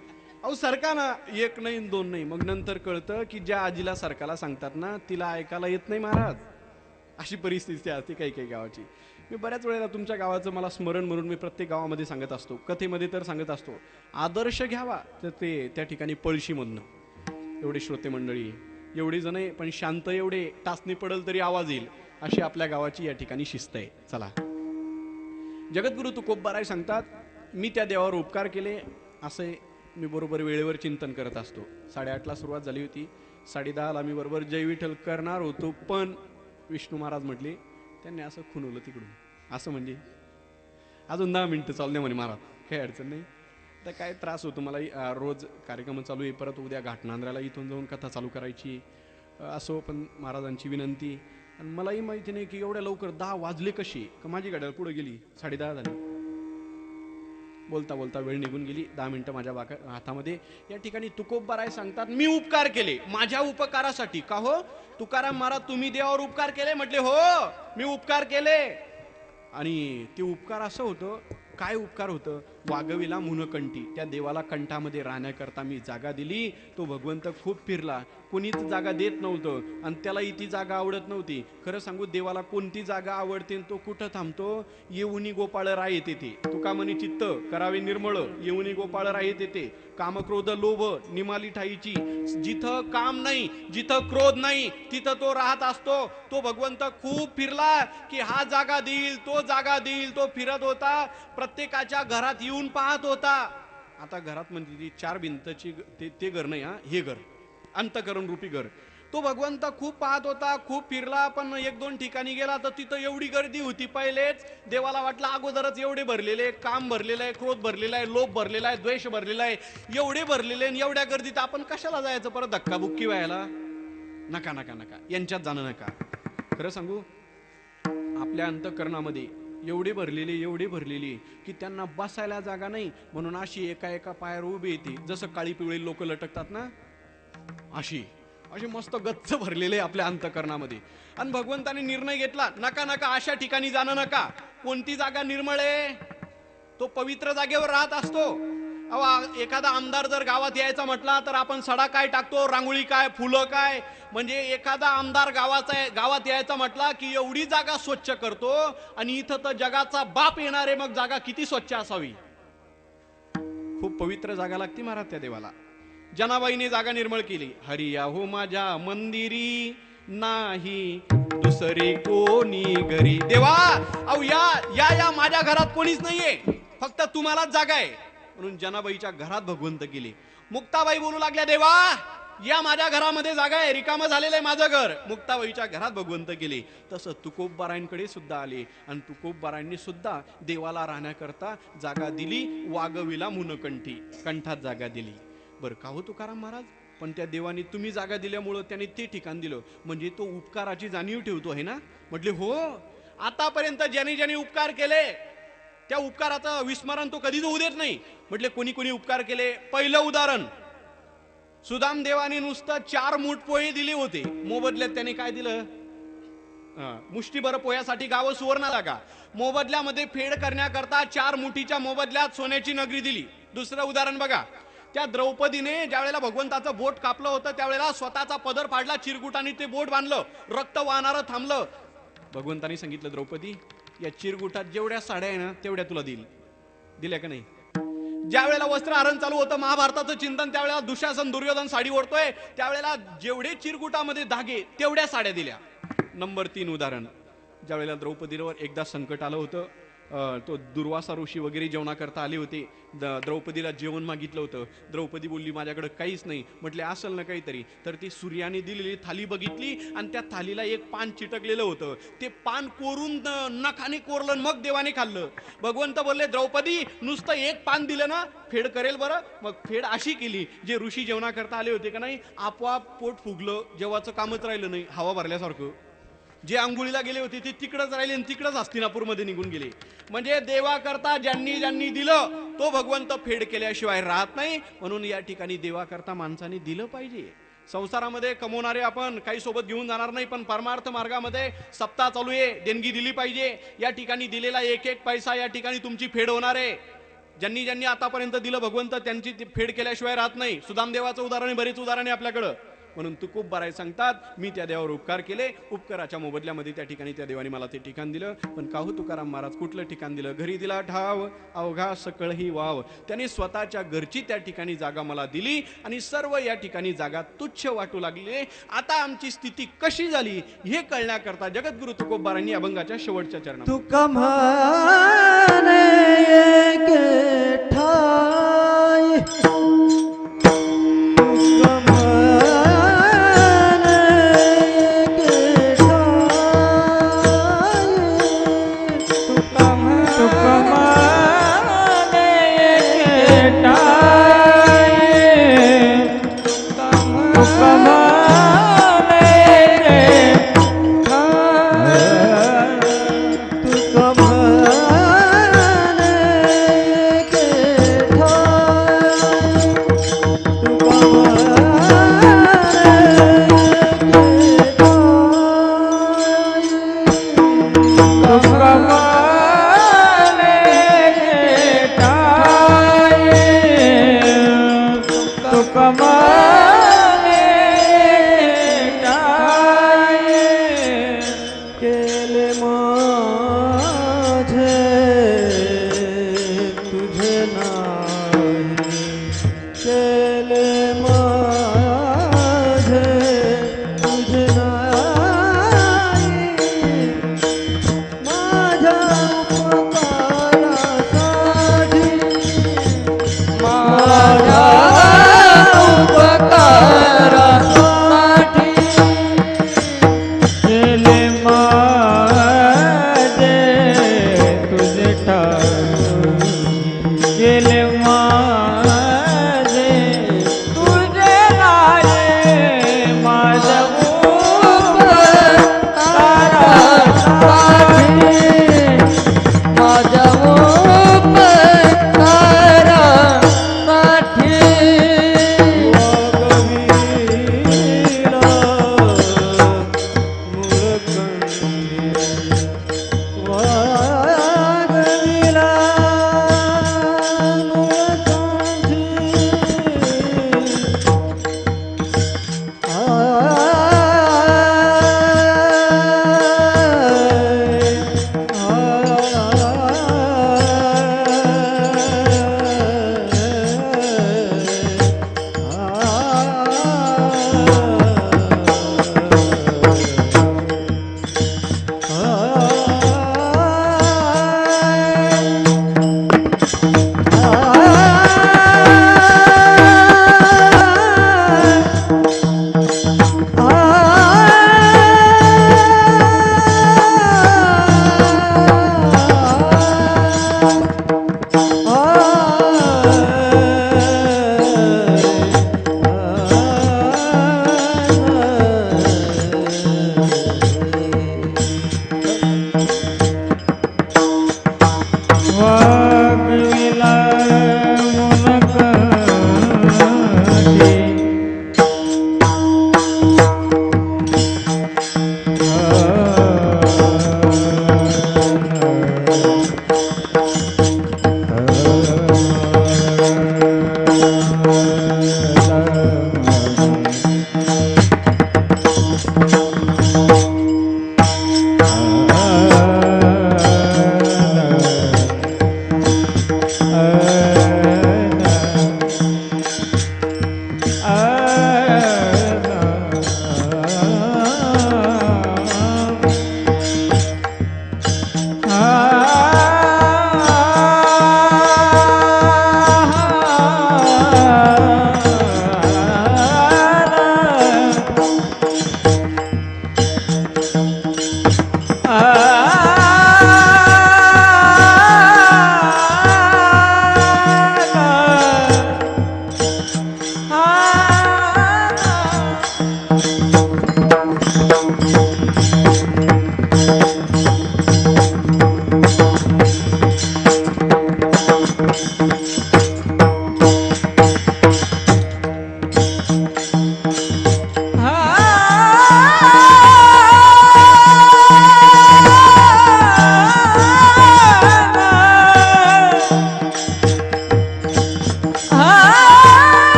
अहो सरका ना, एक नाही 2 नाही. मग नंतर कळतं की ज्या आजीला सरकाला सांगतात ना, तिला ऐकायला येत नाही महाराज. अशी परिस्थिती असते काही काही गावाची. मी बऱ्याच वेळेला तुमच्या गावाचं मला स्मरण म्हणून मी प्रत्येक गावामध्ये सांगत असतो, कथेमध्ये तर सांगत असतो. आदर्श घ्यावा तर ते त्या ठिकाणी पळशीमधनं. एवढे श्रोते मंडळी, एवढी जण आहे, पण शांत एवढे, टाचणी पडल तरी आवाज येईल अशी आपल्या गावाची या ठिकाणी शिस्त आहे. चला, जगद्गुरु तुकोबाराय सांगतात, मी त्या देवावर उपकार केले. असे मी बरोबर वेळेवर चिंतन करत असतो. 8:30ला सुरुवात झाली होती. 10:30ला मी बरोबर जय विठ्ठल करणार होतो, पण विष्णू महाराज म्हटले, त्यांनी असं खुणवलं तिकडून. असं म्हणजे अजून 10 मिनिटं चालू दे म्हणे महाराज, काही अडचण नाही. तर काय त्रास होतो मला. रोज कार्यक्रम चालू आहे, परत उद्या घाटनांद्र्याला इथून जाऊन कथा चालू करायची. असो, पण महाराजांची विनंती. आणि मलाही माहिती नाही की एवढ्या लवकर 10 वाजले कशी, का माझी गाड्या पुढे गेली 10:30 झाली. बोलता बोलता वेळ निघून गेली. 10 मिनिटं माझ्या हातामध्ये. या ठिकाणी तुकोबाराय सांगतात, मी उपकार केले माझ्या उपकारासाठी. का हो तुकाराम महाराज, तुम्ही देवावर उपकार केले? म्हटले हो, मी उपकार केले. आणि ते उपकार असं होतं. काय उपकार होतं? वागवीला मुनकंठी, त्या देवाला कंठामध्ये राहण्याकरता मी जागा दिली. तो भगवंत खूप फिरला, कोणीच जागा देत नव्हतं, आणि त्यालाही ती जागा आवडत नव्हती. खरं सांगू, देवाला कोणती जागा आवडते तो कुठं थांबतो? येऊनी गोपाळ राय तेथे. तुका म्हणे चित्त करावे निर्मळ, येऊनी गोपाळ राय तेथे. कामक्रोध लोभ निमाली ठाईची. जिथं काम नाही, जिथं क्रोध नाही, तिथं तो राहत असतो. तो भगवंत खूप फिरला की हा जागा देईल, तो जागा देईल. तो फिरत होता, प्रत्येकाच्या घरात येऊन पाहत होता. आता घरात म्हणजे ती 4 भिंतची ते घर नाही, हे घर अंतकरण रूपी घर. तो भगवंत खूप पाहत होता, खूप फिरला, पण 1-2 ठिकाणी गेला तर तिथं एवढी गर्दी होती. पहिलेच देवाला वाटलं अगोदरच एवढे भरलेले, काम भरलेलं आहे, क्रोध भरलेला आहे, लोभ भरलेला आहे, द्वेष भरलेला आहे, एवढे भरलेले, आणि एवढ्या गर्दीत आपण कशाला जायचं परत धक्काबुक्की व्हायला? नका नका नका, यांच्यात जाणं नका. खरं सांगू, आपल्या अंतकरणामध्ये एवढे भरलेली की त्यांना बसायला जागा नाही. म्हणून अशी एका एका पायावर उभी येते, जसं काळी पिवळी लोक लटकतात ना, अशी मस्त गच्च भरलेले आपल्या अंतकरणामध्ये. आणि भगवंताने निर्णय घेतला, नका नका, अशा ठिकाणी जाणं नका. कोणती जागा निर्मळ आहे? तो पवित्र जागेवर राहत असतो. एखादा आमदार जर गावात यायचा म्हटला तर आपण सडा काय टाकतो, रांगोळी काय, फुलं काय. म्हणजे एखादा आमदार गावात यायचा म्हटला की एवढी जागा स्वच्छ करतो. आणि इथं तर जगाचा बाप येणार आहे, मग जागा किती स्वच्छ असावी. खूप पवित्र जागा लागते महाराज त्या देवाला. जनाबाईने जागा निर्मळ केली. हरी आहो माझ्या मंदिरी, नाही दुसरी कोणी घरी. देवा, अहो या माझ्या घरात कोणीच नाहीये, फक्त तुम्हालाच जागा आहे. म्हणून जनाबाईच्या घरात भगवंत गेले. मुक्ताबाई बोलू लागल्या, देवा या माझ्या घरामध्ये जागा आहे, रिकामं झालेलं आहे माझं घर. मुक्ताबाईच्या घरात भगवंत गेले. तसं तुकोबारायांकडे सुद्धा आले, आणि तुकोबारायांनी सुद्धा देवाला राहण्याकरता जागा दिली. वागविला मुनकंठी, कंठात जागा दिली. बरं का हो तुकाराम महाराज, पण त्या देवानी तुम्ही जागा दिल्यामुळं त्याने ते ठिकाण दिलं, म्हणजे तो उपकाराची जाणीव ठेवतो आहे ना. म्हटले हो, आतापर्यंत ज्याने ज्याने उपकार केले त्या उपकाराचं विस्मरण तो कधीच होऊ देत नाही. म्हटले कोणी कोणी उपकार केले. पहिलं उदाहरण, सुदाम देवाने नुसतं 4 मूठ पोहे दिले होते, मोबदल्यात त्याने काय दिलं? मुष्टीभर पोह्यासाठी गावं सुवर्ण जागा. मोबदल्यामध्ये फेड करण्याकरता 4 मुठीच्या मोबदल्यात सोन्याची नगरी दिली. दुसरं उदाहरण बघा, त्या द्रौपदीने ज्यावेळेला भगवंताचं बोट कापलं होतं त्यावेळेला स्वतःचा पदर फाडला, चिरगुटाने ते बोट बांधलं, रक्त वाहणारं थांबलं. भगवंतानी सांगितलं, द्रौपदी या चिरगुटात जेवढ्या साड्या आहे ना तेवढ्या तुला देईल. दिल्या का नाही? ज्या वेळेला वस्त्रहरण चालू होतं महाभारताचं चिंतन, त्यावेळेला दुशासन दुर्योधन साडी ओढतोय, त्यावेळेला जेवढे चिरगुटामध्ये धागे तेवढ्या साड्या दिल्या. नंबर 3 उदाहरण, ज्या वेळेला द्रौपदीवर एकदा संकट आलं होतं, तो दुर्वासा ऋषी वगैरे जेवणाकरता आले होते, द्रौपदीला जेवण मागितलं होतं. द्रौपदी बोलली माझ्याकडे काहीच नाही. म्हटले असेल ना काहीतरी, तर ती सूर्याने दिलेली थाली बघितली आणि त्या थालीला एक पान चिटकलेलं होतं. ते पान कोरून नखाने कोरलं, मग देवाने खाल्लं. भगवंत बोलले, द्रौपदी नुसतं एक पान दिलं ना फेड करेल बरं. मग फेड अशी केली, जे ऋषी जेवणाकरता आले होते का नाही, आपोआप पोट फुगलं, जेवाचं कामच राहिलं नाही, हवा भरल्यासारखं. जे आंघोळीला गेले होते ते तिकडच राहिले आणि तिकडच हस्तिनापूरमध्ये निघून गेले. म्हणजे देवाकरता ज्यांनी ज्यांनी दिलं तो भगवंत फेड केल्याशिवाय राहत नाही. म्हणून या ठिकाणी देवाकरता माणसाने दिलं पाहिजे. संसारामध्ये कमवणारे आपण काही सोबत घेऊन जाणार नाही, पण परमार्थ मार्गामध्ये सप्ताह चालू आहे, देणगी दिली पाहिजे. या ठिकाणी दिलेला एक एक पैसा या ठिकाणी तुमची फेड होणार आहे. ज्यांनी ज्यांनी आतापर्यंत दिलं भगवंत त्यांची फेड केल्याशिवाय राहत नाही. सुदामदेवाचं उदाहरण, बरीच उदाहरणे आपल्याकडं. म्हणून तुकोब बाराय सांगतात, मी त्या देवावर उपकार केले, उपकाराच्या मोबदल्यामध्ये त्या ठिकाणी त्या देवाने मला ते ठिकाण दिलं. पण काहू तुकाराम महाराज कुठलं ठिकाण दिलं? घरी दिला ठाव, अवघा सकळ ही वाव. त्याने स्वतःच्या घरची त्या ठिकाणी जागा मला दिली आणि सर्व या ठिकाणी जागा तुच्छ वाटू लागले. आता आमची स्थिती कशी झाली हे कळण्याकरता जगद्गुरु तुकोब बारांनी अभंगाच्या शेवटच्या चरणात तुका म्हणे एक ठाई, गेले माझे तुझ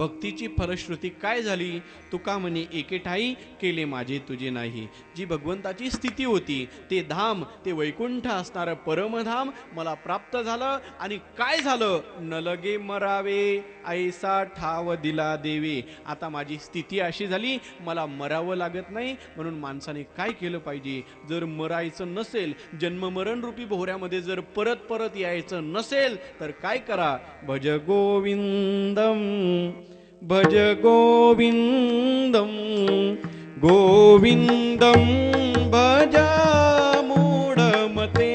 भक्तीची फलश्रुती काय झाली? तुका म्हणे एके ठाई केले माझे तुझे नाही. जी भगवंताची स्थिती होती, ते धाम, ते वैकुंठ असणारं परमधाम मला प्राप्त झालं. आणि काय झालं? न लगे मरावे ऐसा ठाव दिला देवे. आता माझी स्थिती अशी झाली, मला मरावं लागत नाही. म्हणून माणसाने काय केलं पाहिजे? जर मरायचं नसेल, जन्ममरण रूपी भोवऱ्यामध्ये जर परत परत यायचं नसेल, तर काय करा? भज गोविंदम भज गोविंदम गोविंदम भज मूढमते.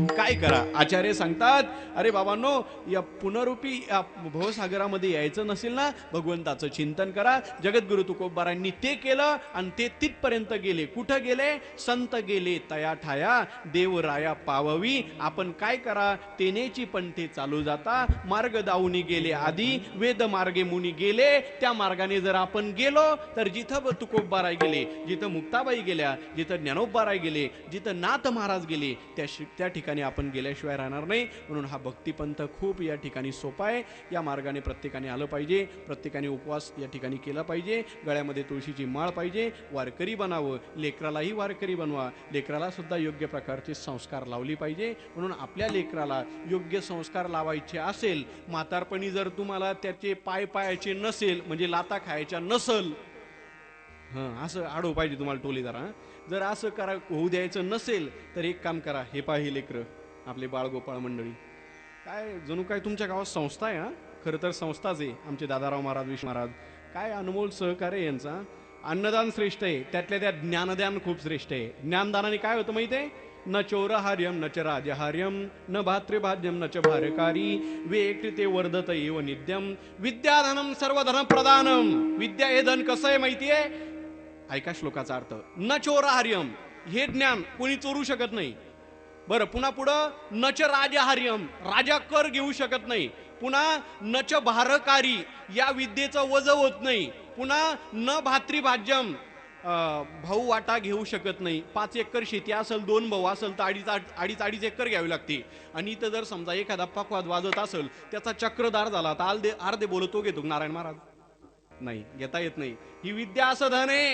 काय करा? आचार्य सांगतात, अरे बाबांनो, या पुनरूपी या भवसागरामध्ये यायचं नसेल ना, भगवंताचं चिंतन करा. जगद्गुरु तुकोबारांनी ते केलं आणि ते तिथपर्यंत गेले. कुठं गेले? संत गेले तया ठाया देवराया पाववी. आपण काय करा? तेनेची पण ते चालू जाता. मार्ग दाऊनी गेले आधी, वेद मार्गे मुनी गेले. त्या मार्गाने जर आपण गेलो, तर जिथं तुकोबाराय गेले, जिथं मुक्ताबाई गेल्या, जिथं ज्ञानोबाराय गेले, जिथं नाथ महाराज गेले, त्या ठिकाणी आपण गेल्याशिवाय राहणार नाही. म्हणून हा भक्तिपंथ खूप या ठिकाणी सोपा आहे. या मार्गाने प्रत्येकाने आलं पाहिजे. प्रत्येकाने उपवास या ठिकाणी केला पाहिजे. गळ्यामध्ये तुळशीची माळ पाहिजे. वारकरी बनावं. लेकरालाही वारकरी बनवा. लेकराला सुद्धा योग्य प्रकारचे संस्कार लावली पाहिजे. म्हणून आपल्या लेकराला योग्य संस्कार लावायचे असेल, म्हातारपणी जर तुम्हाला त्याचे पाय पायाचे नसेल, म्हणजे लाता खायच्या नसल, असं आडव पाहिजे तुम्हाला टोले जरा. जर असं करा होऊ द्यायचं नसेल, तर एक काम करा. हे पाही लेकरं, आपले बाळगोपाळ मंडळी, काय जणू काय तुमच्या गावात संस्था आहे. खरं तर संस्थाच आहे. आमचे दादाराव महाराज, विष्णू महाराज, काय अनमोल सहकार्य यांचा. अन्नदान श्रेष्ठ आहे, त्यातल्या त्यात ज्ञानदान खूप श्रेष्ठ आहे. ज्ञानदानाने काय होतं माहिती आहे? न चौरहार्यम न च राजहार्यम न भातृभाज्यम न च भारकारी वेकृते वर्धत एव नित्यम विद्याधनम सर्वधन प्रदानम. विद्या हे धन कसं आहे माहिती आहे? ऐका श्लोकाचा अर्थ. न चौरहार्यम, हे ज्ञान कोणी चोरू शकत नाही. बरं, पुन्हा पुढं नच राजहार्यम, राजा कर घेऊ शकत नाही. पुन्हा नच भारकारी, या विद्येचं वज होत नाही. पुन्हा न भातृभाज्यम, भाऊ वाटा घेऊ शकत नाही. 5 एकर शेती असेल, 2 भाऊ असेल तर अडीच एकर घ्यावी लागते. आणि इथं जर समजा एखादा पकवाद वाजत असेल, त्याचा चक्रधार झाला तर अर्धे बोलतो घेतो नारायण महाराज, नाही घेता येत नाही. ही विद्या असं धन आहे,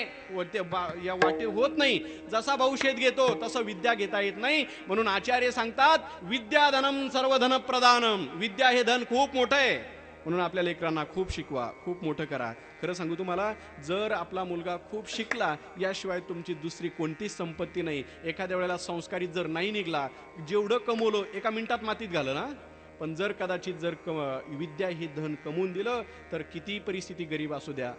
या वाटे होत नाही. जसा भाऊ शेत घेतो तसं विद्या घेता येत नाही. म्हणून आचार्य सांगतात, विद्या धनम सर्वधन प्रदानम. विद्या हे धन खूप मोठं आहे. म्हणून आपल्या लेकरांना खूप शिकवा, खूप मोठं करा. खरं सांगू तुम्हाला, जर आपला मुलगा खूप शिकला, याशिवाय तुमची दुसरी कोणतीच संपत्ती नाही. एखाद्या वेळेला संस्कारित जर नाही निघला, जेवढं कमवलं एका मिनिटात मातीत घालं ना. पण जर कदाचित जर विद्या हे धन कमवून दिलं, तर किती परिस्थिती गरीब असू द्या,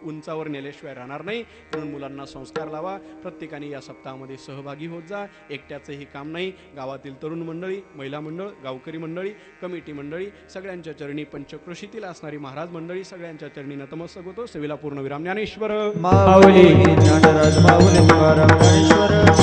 उंचावर नेल्याशिवाय राहणार नाही. म्हणून मुलांना संस्कार लावा. प्रत्येकाने या सप्ताहामध्ये सहभागी होत जा. एकट्याचंही काम नाही. गावातील तरुण मंडळी, महिला मंडळ, गावकरी मंडळी, कमिटी मंडळी सगळ्यांच्या चरणी, पंचक्रोशीतील असणारी महाराज मंडळी सगळ्यांच्या चरणी नतमस्तक होतो. सेवेला पूर्णविराम. ज्ञानेश्वर माऊली ज्ञानराज माऊली तुकाराम ज्ञानेश्वर